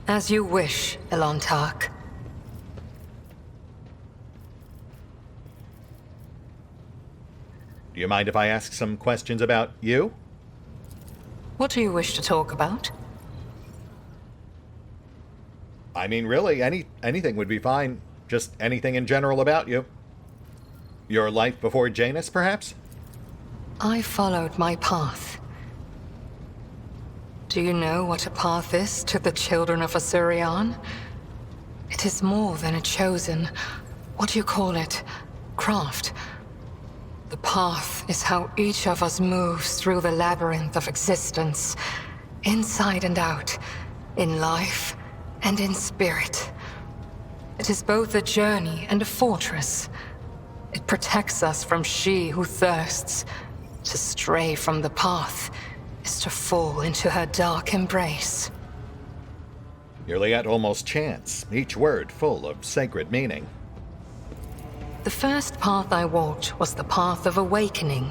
As you wish, Elantark. Do you mind if I ask some questions about you? What do you wish to talk about? I mean, really, anything would be fine. Just anything in general about you. Your life before Janus, perhaps? I followed my path. Do you know what a path is to the children of Asurion? It is more than a chosen, what do you call it, craft. The path is how each of us moves through the labyrinth of existence, inside and out, in life and in spirit. It is both a journey and a fortress. It protects us from she who thirsts. To stray from the path is to fall into her dark embrace. Yurliet almost chants, each word full of sacred meaning. The first path I walked was the path of awakening.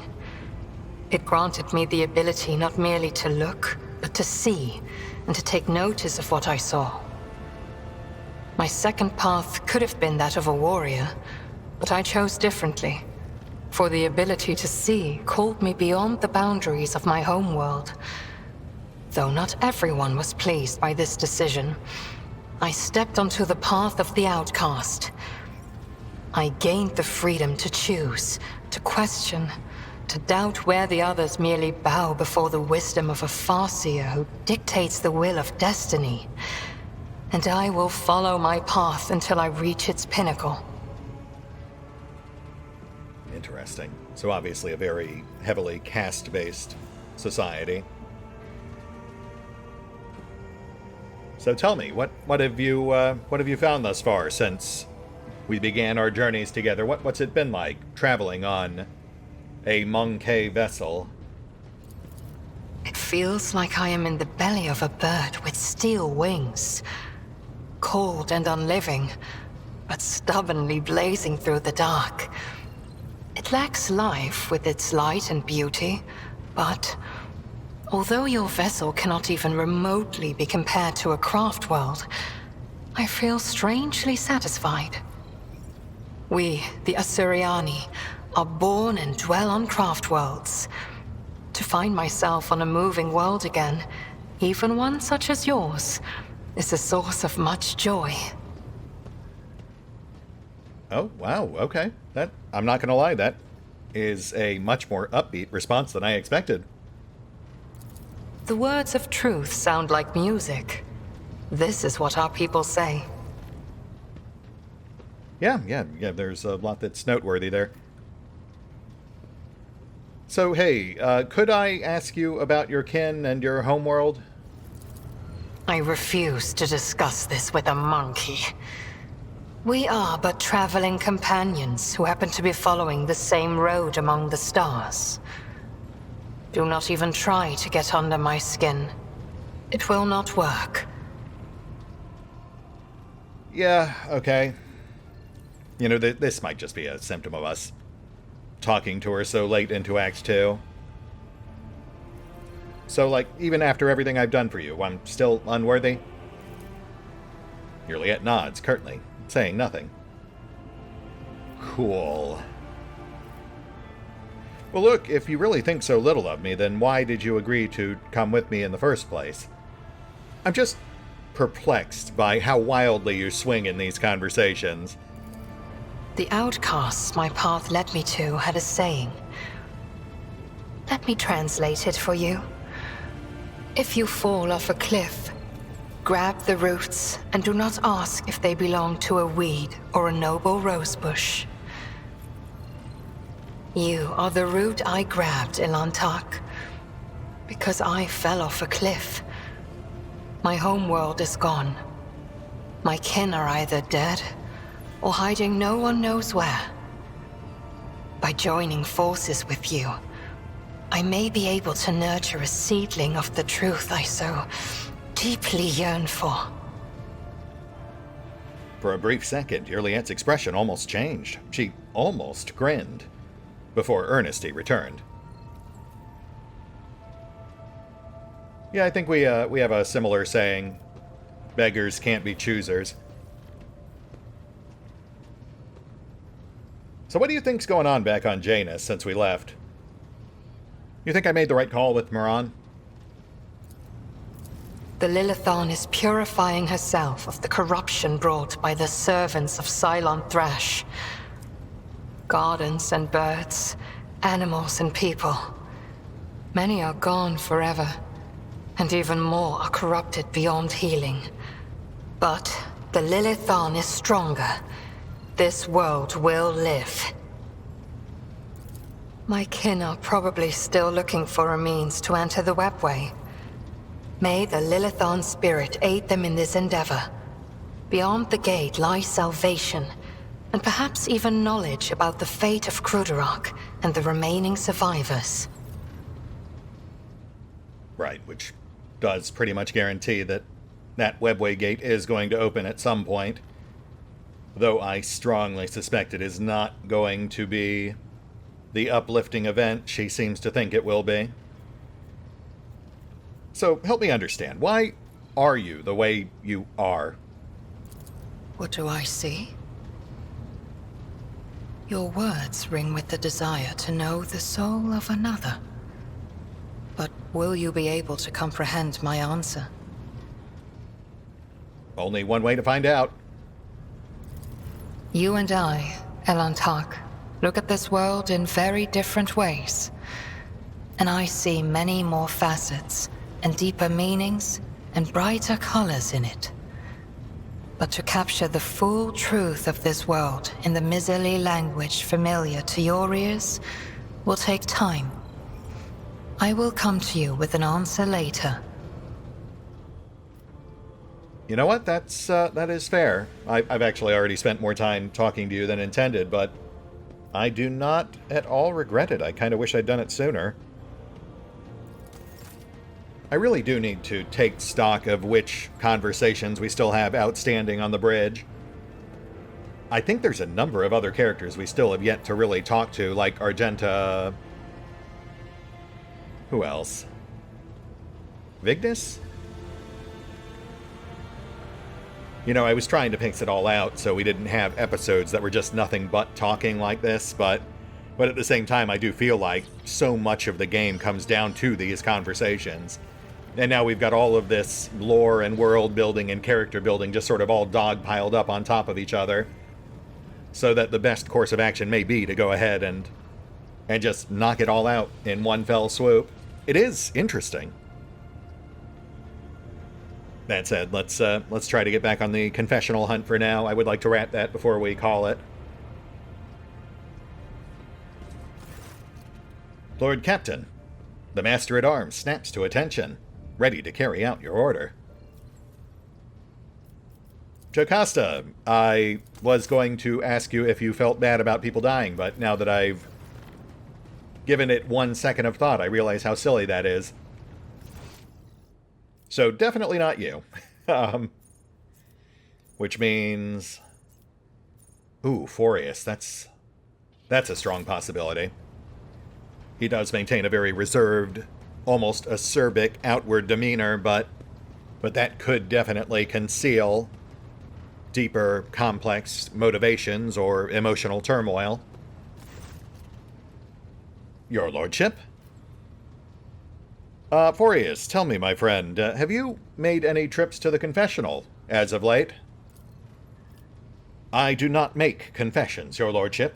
It granted me the ability not merely to look, but to see, and to take notice of what I saw. My second path could have been that of a warrior, but I chose differently. For the ability to see called me beyond the boundaries of my homeworld. Though not everyone was pleased by this decision, I stepped onto the path of the outcast. I gained the freedom to choose, to question, to doubt where the others merely bow before the wisdom of a Farseer who dictates the will of destiny. And I will follow my path until I reach its pinnacle. Interesting. So obviously a very heavily caste-based society. So tell me, what have you found thus far since we began our journeys together? What's it been like traveling on a Monkey vessel? It feels like I am in the belly of a bird with steel wings. Cold and unliving, but stubbornly blazing through the dark. It lacks life with its light and beauty, but although your vessel cannot even remotely be compared to a craft world, I feel strangely satisfied. We, the Asuriani, are born and dwell on craft worlds. To find myself on a moving world again, even one such as yours, is a source of much joy. Oh, wow, okay. That, I'm not gonna lie, that is a much more upbeat response than I expected. The words of truth sound like music. This is what our people say. Yeah, there's a lot that's noteworthy there. So, hey, could I ask you about your kin and your homeworld? I refuse to discuss this with a monkey. We are but traveling companions who happen to be following the same road among the stars. Do not even try to get under my skin. It will not work. Yeah, okay. You know, this might just be a symptom of us talking to her so late into Act 2. So, like, even after everything I've done for you, I'm still unworthy? Juliet nods curtly, saying nothing. Cool. Well, look, if you really think so little of me, then why did you agree to come with me in the first place? I'm just perplexed by how wildly you swing in these conversations. The outcasts my path led me to had a saying. Let me translate it for you. If you fall off a cliff, grab the roots and do not ask if they belong to a weed or a noble rosebush. You are the root I grabbed, Elantark, because I fell off a cliff. My homeworld is gone. My kin are either dead or hiding no one knows where. By joining forces with you, I may be able to nurture a seedling of the truth I so deeply yearn for. For a brief second, Juliet's expression almost changed. She almost grinned, before earnesty returned. Yeah, I think we have a similar saying. Beggars can't be choosers. So what do you think's going on back on Janus since we left? You think I made the right call with Moran? The Lilithon is purifying herself of the corruption brought by the servants of Cylon Thrash. Gardens and birds, animals and people. Many are gone forever, and even more are corrupted beyond healing. But the Lilithon is stronger. This world will live. My kin are probably still looking for a means to enter the webway. May the Lilithon spirit aid them in this endeavor. Beyond the gate lies salvation, and perhaps even knowledge about the fate of Kruderok and the remaining survivors. Right, which does pretty much guarantee that that webway gate is going to open at some point. Though I strongly suspect it is not going to be the uplifting event she seems to think it will be. So, help me understand. Why are you the way you are? What do I see? Your words ring with the desire to know the soul of another. But will you be able to comprehend my answer? Only one way to find out. You and I, Elantark, look at this world in very different ways. And I see many more facets, and deeper meanings, and brighter colors in it. But to capture the full truth of this world in the miserly language familiar to your ears will take time. I will come to you with an answer later. You know what? That is fair. I've actually already spent more time talking to you than intended, but I do not at all regret it. I kind of wish I'd done it sooner. I really do need to take stock of which conversations we still have outstanding on the bridge. I think there's a number of other characters we still have yet to really talk to, like Argenta... Who else? Vigdis? You know, I was trying to pace it all out so we didn't have episodes that were just nothing but talking like this, but at the same time I do feel like so much of the game comes down to these conversations. And now we've got all of this lore and world building and character building just sort of all dog-piled up on top of each other. So that the best course of action may be to go ahead and just knock it all out in one fell swoop. It is interesting. That said, let's try to get back on the confessional hunt for now. I would like to wrap that before we call it. Lord Captain, the Master-at-Arms snaps to attention, ready to carry out your order. Jocasta, I was going to ask you if you felt bad about people dying, but now that I've given it 1 second of thought, I realize how silly that is. So definitely not you. Which means... Ooh, Forius. That's That's a strong possibility. He does maintain a very reserved, almost acerbic outward demeanor, but that could definitely conceal deeper, complex motivations or emotional turmoil. Your lordship? Forius, tell me, my friend, have you made any trips to the confessional as of late? I do not make confessions, your lordship.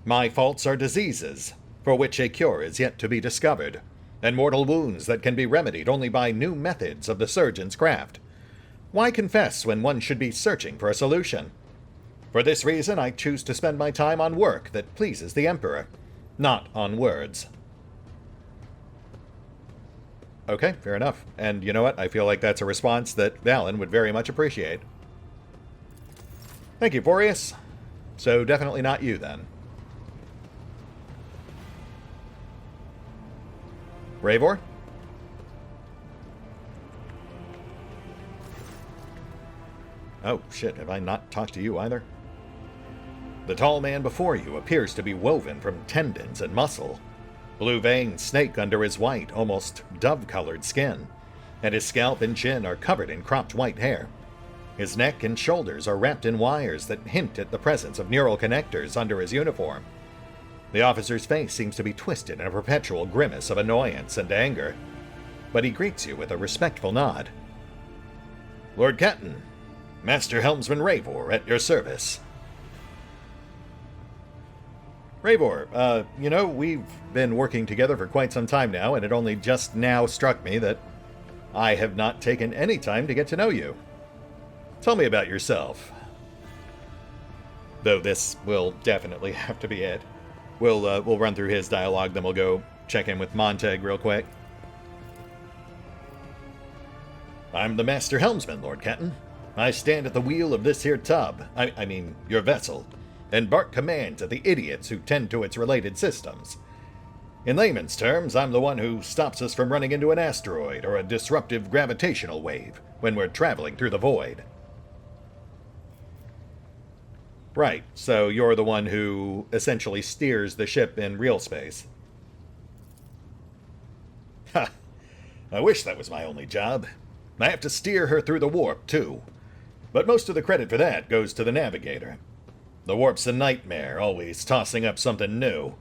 My faults are diseases, for which a cure is yet to be discovered, and mortal wounds that can be remedied only by new methods of the surgeon's craft. Why confess when one should be searching for a solution? For this reason, I choose to spend my time on work that pleases the Emperor, not on words. Okay, fair enough. And you know what? I feel like that's a response that Valen would very much appreciate. Thank you, Forius. So definitely not you, then. Ravor? Oh, shit, have I not talked to you either? The tall man before you appears to be woven from tendons and muscle. Blue veins snake under his white, almost dove-colored skin, and his scalp and chin are covered in cropped white hair. His neck and shoulders are wrapped in wires that hint at the presence of neural connectors under his uniform. The officer's face seems to be twisted in a perpetual grimace of annoyance and anger, but he greets you with a respectful nod. Lord Kenton, Master Helmsman Ravor at your service. Ravor, you know, we've been working together for quite some time now, and it only just now struck me that I have not taken any time to get to know you. Tell me about yourself. Though this will definitely have to be it. We'll run through his dialogue, then we'll go check in with Montag real quick. I'm the Master Helmsman, Lord Kenton. I stand at the wheel of this here tub, I mean, your vessel, and bark commands at the idiots who tend to its related systems. In layman's terms, I'm the one who stops us from running into an asteroid or a disruptive gravitational wave when we're traveling through the void. Right, so you're the one who essentially steers the ship in real space. Ha! I wish that was my only job. I have to steer her through the warp, too. But most of the credit for that goes to the navigator. The warp's a nightmare, always tossing up something new.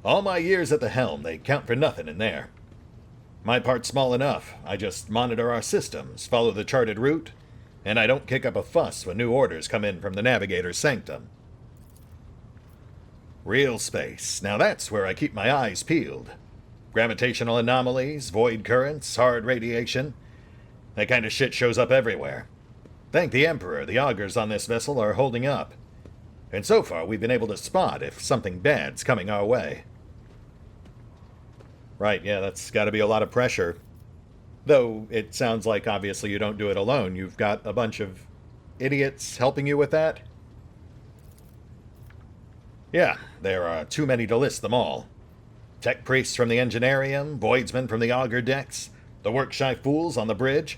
All my years at the helm, they count for nothing in there. My part's small enough. I just monitor our systems, follow the charted route, and I don't kick up a fuss when new orders come in from the navigator's sanctum. Real space. Now that's where I keep my eyes peeled. Gravitational anomalies, void currents, hard radiation. That kind of shit shows up everywhere. Thank the Emperor, the augurs on this vessel are holding up. And so far, we've been able to spot if something bad's coming our way. Right, yeah, that's got to be a lot of pressure. Though, it sounds like obviously you don't do it alone. You've got a bunch of idiots helping you with that? Yeah, there are too many to list them all. Tech priests from the Engineerium, voidsmen from the augur decks, the work-shy fools on the bridge.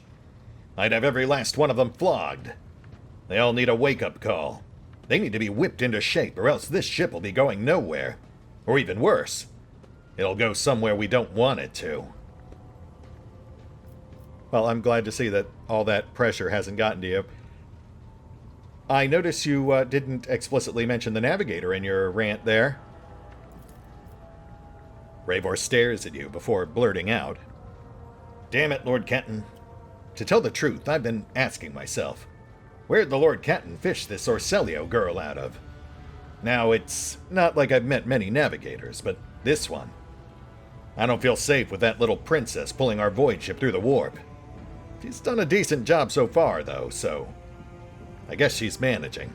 I'd have every last one of them flogged. They all need a wake-up call. They need to be whipped into shape, or else this ship will be going nowhere. Or even worse, it'll go somewhere we don't want it to. Well, I'm glad to see that all that pressure hasn't gotten to you. I notice you didn't explicitly mention the navigator in your rant there. Ravor stares at you before blurting out. Damn it, Lord Kenton. To tell the truth, I've been asking myself, where'd the Lord Kenton fish this Exsellsior girl out of? Now, it's not like I've met many navigators, but this one. I don't feel safe with that little princess pulling our void ship through the warp. She's done a decent job so far, though, so I guess she's managing.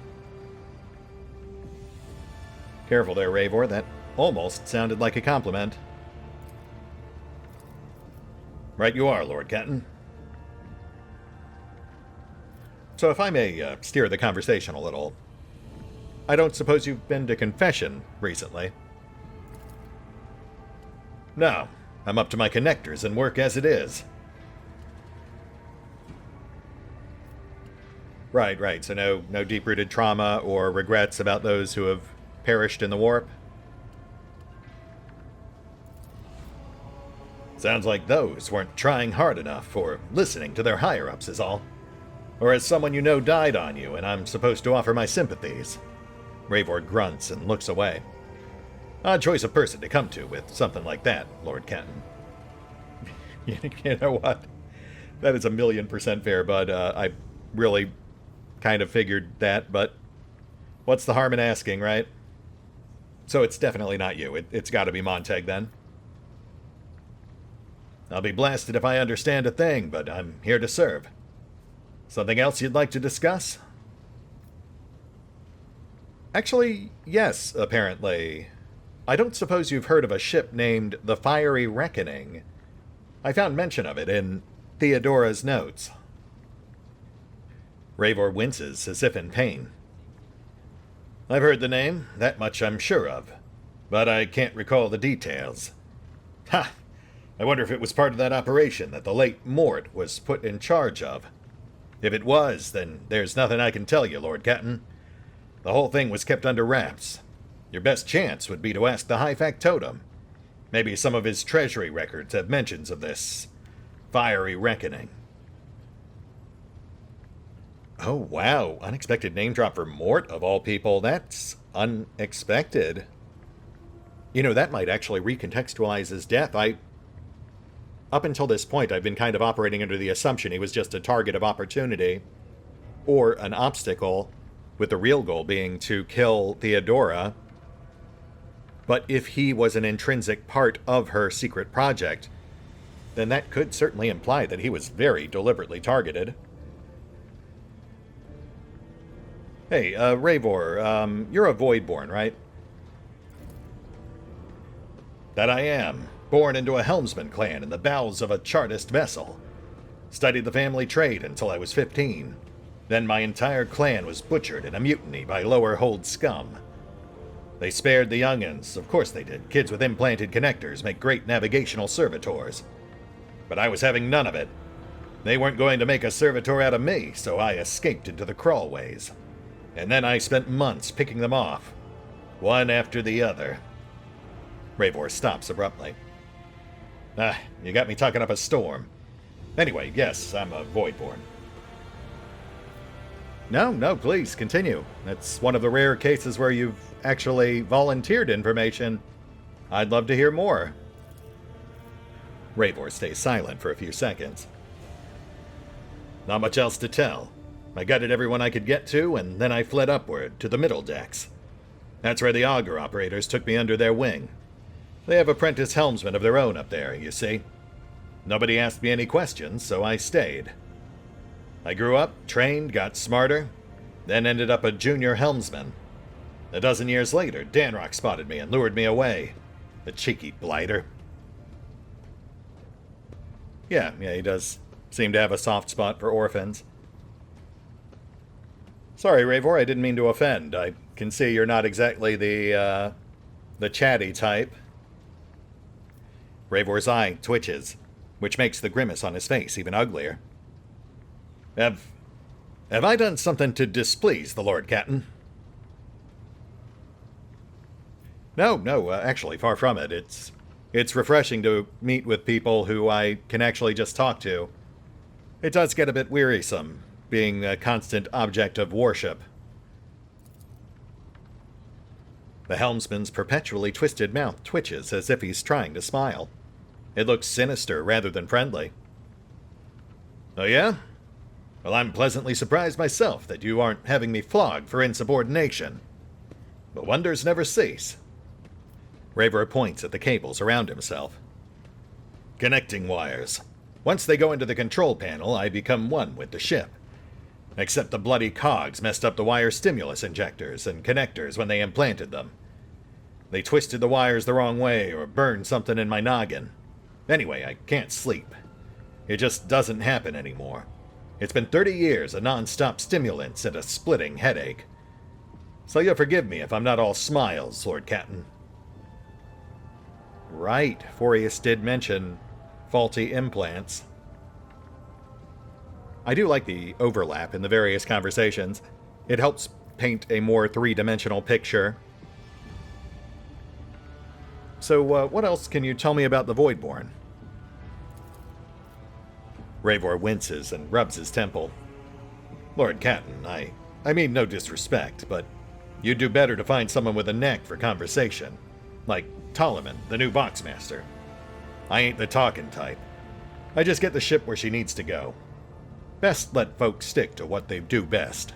Careful there, Ravor. That almost sounded like a compliment. Right you are, Lord Kenton. So if I may steer the conversation a little, I don't suppose you've been to confession recently? No, I'm up to my connectors and work as it is. Right, so no deep-rooted trauma or regrets about those who have perished in the warp? Sounds like those weren't trying hard enough or listening to their higher-ups is all. Or as someone you know died on you and I'm supposed to offer my sympathies. Ravor grunts and looks away. Odd choice of person to come to with something like that, Lord Kenton. You know what? That is 1,000,000% fair, bud. I really kind of figured that, but what's the harm in asking, right? So it's definitely not you. It's got to be Montag, then. I'll be blasted if I understand a thing, but I'm here to serve. Something else you'd like to discuss? Actually, yes, apparently. I don't suppose you've heard of a ship named the Fiery Reckoning. I found mention of it in Theodora's notes. Ravor winces as if in pain. I've heard the name, that much I'm sure of, but I can't recall the details. Ha! I wonder if it was part of that operation that the late Mort was put in charge of. If it was, then there's nothing I can tell you, Lord Catton. The whole thing was kept under wraps. Your best chance would be to ask the High Factotum. Maybe some of his treasury records have mentions of this Fiery Reckoning. Oh, wow. Unexpected name drop for Mort, of all people. That's unexpected. You know, that might actually recontextualize his death. Up until this point, I've been kind of operating under the assumption he was just a target of opportunity, or an obstacle, with the real goal being to kill Theodora. But if he was an intrinsic part of her secret project, then that could certainly imply that he was very deliberately targeted. Hey, Ravor, you're a Voidborn, right? That I am. Born into a helmsman clan in the bowels of a Chartist vessel. Studied the family trade until I was 15. Then my entire clan was butchered in a mutiny by lower hold scum. They spared the young'uns, of course they did. Kids with implanted connectors make great navigational servitors. But I was having none of it. They weren't going to make a servitor out of me, so I escaped into the crawlways. And then I spent months picking them off, one after the other. Ravor stops abruptly. You got me talking up a storm. Anyway, yes, I'm a Voidborn. No, please, continue. It's one of the rare cases where you've actually volunteered information. I'd love to hear more. Ravor stays silent for a few seconds. Not much else to tell. I gutted everyone I could get to, and then I fled upward to the middle decks. That's where the auger operators took me under their wing. They have apprentice helmsmen of their own up there, you see. Nobody asked me any questions, so I stayed. I grew up, trained, got smarter, then ended up a junior helmsman. A dozen years later, Danrock spotted me and lured me away. The cheeky blighter. Yeah, he does seem to have a soft spot for orphans. Sorry, Ravor, I didn't mean to offend. I can see you're not exactly the chatty type. Ravor's eye twitches, which makes the grimace on his face even uglier. Have I done something to displease the Lord Catton? No, actually, far from it. It's refreshing to meet with people who I can actually just talk to. It does get a bit wearisome, being a constant object of worship. The helmsman's perpetually twisted mouth twitches as if he's trying to smile. It looks sinister rather than friendly. Oh yeah? Well, I'm pleasantly surprised myself that you aren't having me flogged for insubordination. But wonders never cease. Ravor points at the cables around himself. Connecting wires. Once they go into the control panel, I become one with the ship. Except the bloody cogs messed up the wire stimulus injectors and connectors when they implanted them. They twisted the wires the wrong way or burned something in my noggin. Anyway, I can't sleep. It just doesn't happen anymore. It's been 30 years of non-stop stimulants and a splitting headache. So you'll forgive me if I'm not all smiles, Lord Catton. Right, Forius did mention faulty implants. I do like the overlap in the various conversations. It helps paint a more three-dimensional picture. So, what else can you tell me about the Voidborn? Ravor winces and rubs his temple. Lord Captain, I mean no disrespect, but you'd do better to find someone with a knack for conversation. Like Ptolemy, the new Boxmaster. I ain't the talking type. I just get the ship where she needs to go. Best let folks stick to what they do best.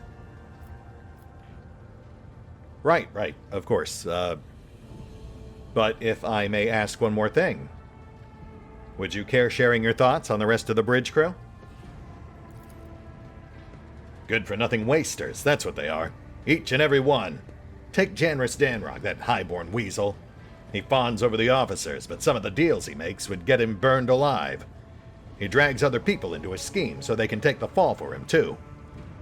Right, of course. But if I may ask one more thing. Would you care sharing your thoughts on the rest of the bridge crew? Good-for-nothing wasters, that's what they are. Each and every one. Take Janris Danrock, that highborn weasel. He fawns over the officers, but some of the deals he makes would get him burned alive. He drags other people into his scheme so they can take the fall for him, too.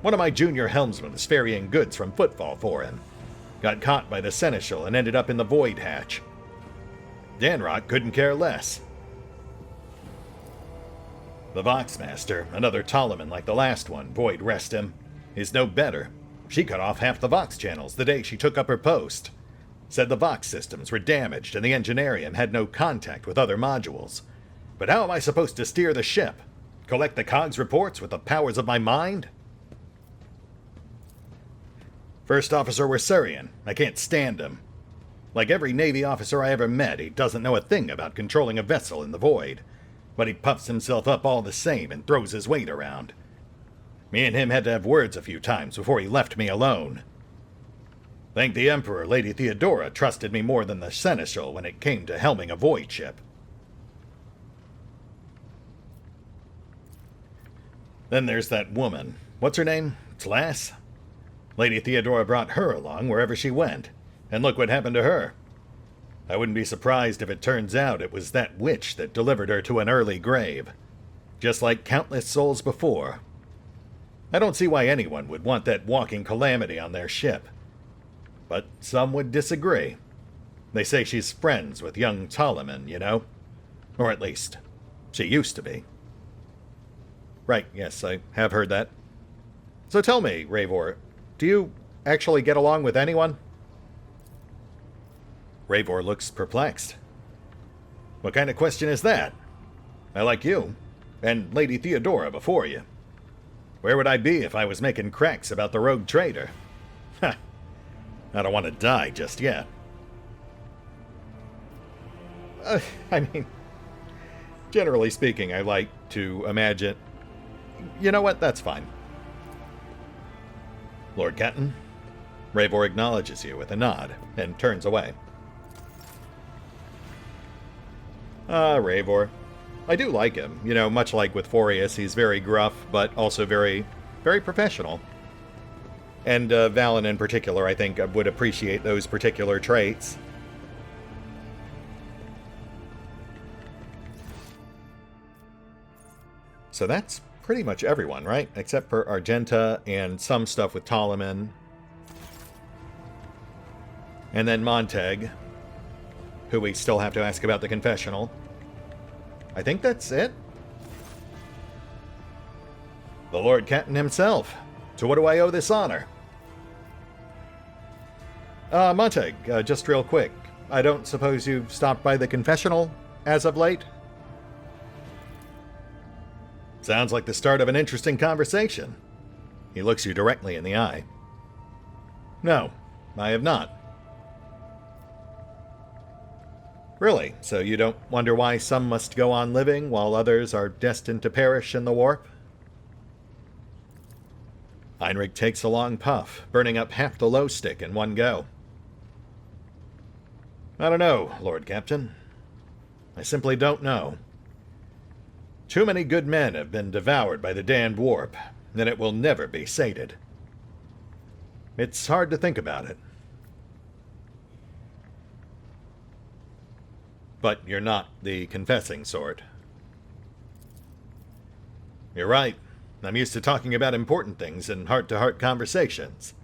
One of my junior helmsmen is ferrying goods from Footfall for him. Got caught by the Seneschal and ended up in the Void Hatch. Danrock couldn't care less. The Voxmaster, another Ptolemy like the last one, Void rest him, is no better. She cut off half the Vox channels the day she took up her post. Said the Vox systems were damaged and the Engineerium had no contact with other modules. But how am I supposed to steer the ship? Collect the COGS reports with the powers of my mind? First officer Wersurian. I can't stand him. Like every Navy officer I ever met, he doesn't know a thing about controlling a vessel in the void. But he puffs himself up all the same and throws his weight around. Me and him had to have words a few times before he left me alone. Thank the Emperor Lady Theodora trusted me more than the Seneschal when it came to helming a void ship. Then there's that woman. What's her name? Tlass? Lady Theodora brought her along wherever she went. And look what happened to her. I wouldn't be surprised if it turns out it was that witch that delivered her to an early grave. Just like countless souls before. I don't see why anyone would want that walking calamity on their ship. But some would disagree. They say she's friends with young Ptolemy, you know? Or at least, she used to be. Right, yes, I have heard that. So tell me, Ravor, do you actually get along with anyone? Ravor looks perplexed. What kind of question is that? I like you, and Lady Theodora before you. Where would I be if I was making cracks about the rogue trader? Ha! I don't want to die just yet. I mean, generally speaking, I like to imagine... You know what? That's fine. Lord Captain, Ravor acknowledges you with a nod and turns away. Ravor. I do like him. You know, much like with Forius, he's very gruff, but also very, very professional. And Valen in particular, I think, would appreciate those particular traits. So that's pretty much everyone, right? Except for Argenta and some stuff with Ptolemy. And then Montag, who we still have to ask about the confessional. I think that's it. The Lord Captain himself. To what do I owe this honor? Montag, just real quick. I don't suppose you've stopped by the confessional as of late? Sounds like the start of an interesting conversation. He looks you directly in the eye. No, I have not. Really? So you don't wonder why some must go on living while others are destined to perish in the warp? Heinrich takes a long puff, burning up half the low stick in one go. I don't know, Lord Captain. I simply don't know. Too many good men have been devoured by the damned warp, and it will never be sated. It's hard to think about it. But you're not the confessing sort. You're right. I'm used to talking about important things in heart-to-heart conversations.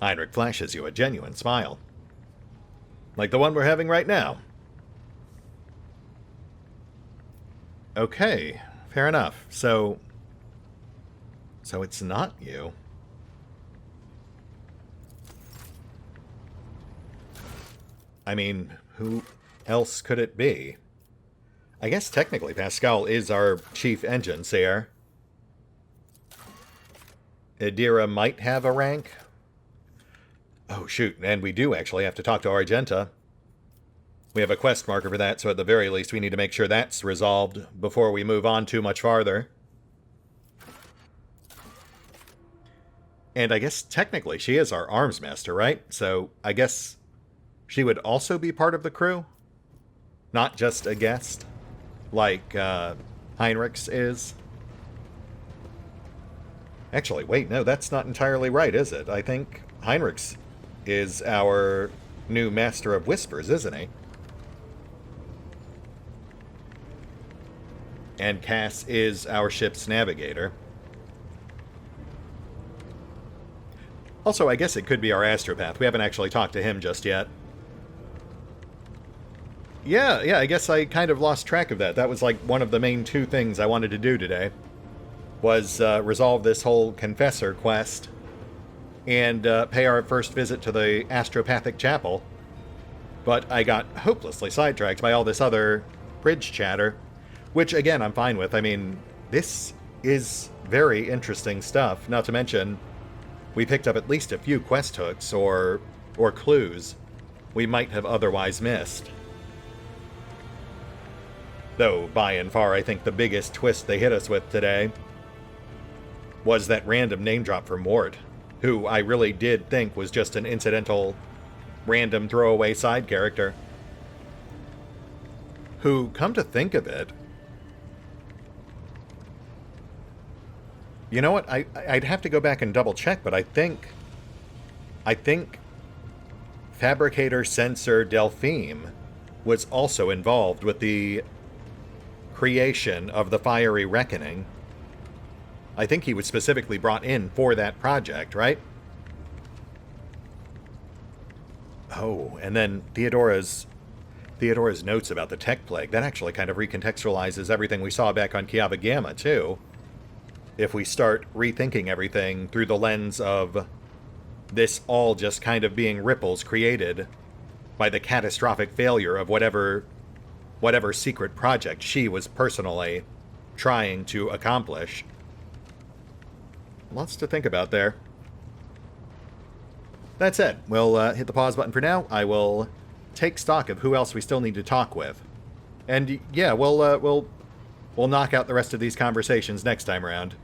Heinrich flashes you a genuine smile. Like the one we're having right now. Okay, fair enough. So it's not you. I mean, who else could it be? I guess technically Pascal is our chief engine seer. Idira might have a rank. Oh, shoot, and we do actually have to talk to Argenta. We have a quest marker for that, so at the very least we need to make sure that's resolved before we move on too much farther. And I guess technically she is our arms master, right? So I guess she would also be part of the crew? Not just a guest? Like Heinrichs is? Actually, wait, no, that's not entirely right, is it? I think Heinrichs is our new Master of Whispers, isn't he? And Cass is our ship's navigator. Also, I guess it could be our astropath. We haven't actually talked to him just yet. Yeah, I guess I kind of lost track of that. That was like one of the main two things I wanted to do today. Was resolve this whole Confessor quest. And pay our first visit to the Astropathic Chapel. But I got hopelessly sidetracked by all this other bridge chatter. Which, again, I'm fine with. I mean, this is very interesting stuff. Not to mention, we picked up at least a few quest hooks or clues we might have otherwise missed. Though, by and far, I think the biggest twist they hit us with today was that random name drop for Mort, who I really did think was just an incidental, random throwaway side character. Who, come to think of it, you know what, I'd have to go back and double check, but I think Fabricator Censor Delphine was also involved with the creation of the Fiery Reckoning. I think he was specifically brought in for that project, right? Oh, and then Theodora's notes about the tech plague, that actually kind of recontextualizes everything we saw back on Kiava Gamma, too. If we start rethinking everything through the lens of this all just kind of being ripples created by the catastrophic failure of whatever secret project she was personally trying to accomplish. Lots to think about there. That said, we'll hit the pause button for now. I will take stock of who else we still need to talk with. And yeah, we'll knock out the rest of these conversations next time around.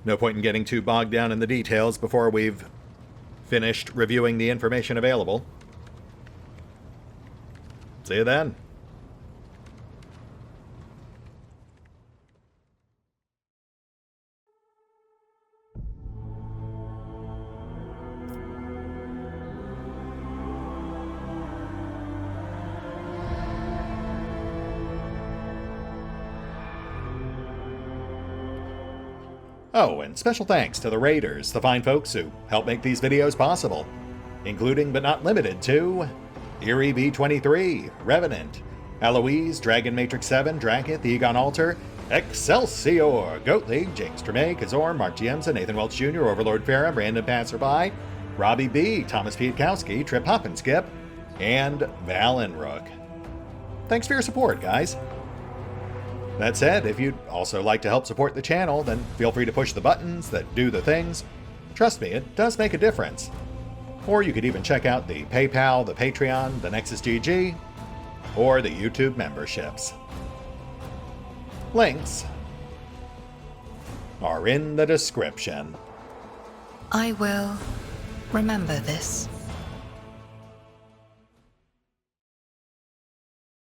No point in getting too bogged down in the details before we've finished reviewing the information available. See you then. Oh, and special thanks to the Raiders, the fine folks who help make these videos possible, including but not limited to Eerie V23, Revenant, Alois, Dragon Matrix 7, Drakiith, EgonAlter, Exsellsior, Gottlieb, James Trimmier, Kazorm, Mark Giemza, Nathan Welch Jr., OverlordPherom, RandomPassrby, RobbyB, Tomasz Piątkowski, Triphoppenskip, and Valinrook. Thanks for your support, guys. That said, if you'd also like to help support the channel, then feel free to push the buttons that do the things. Trust me, it does make a difference. Or you could even check out the PayPal, the Patreon, the Nexus GG, or the YouTube memberships. Links are in the description. I will remember this.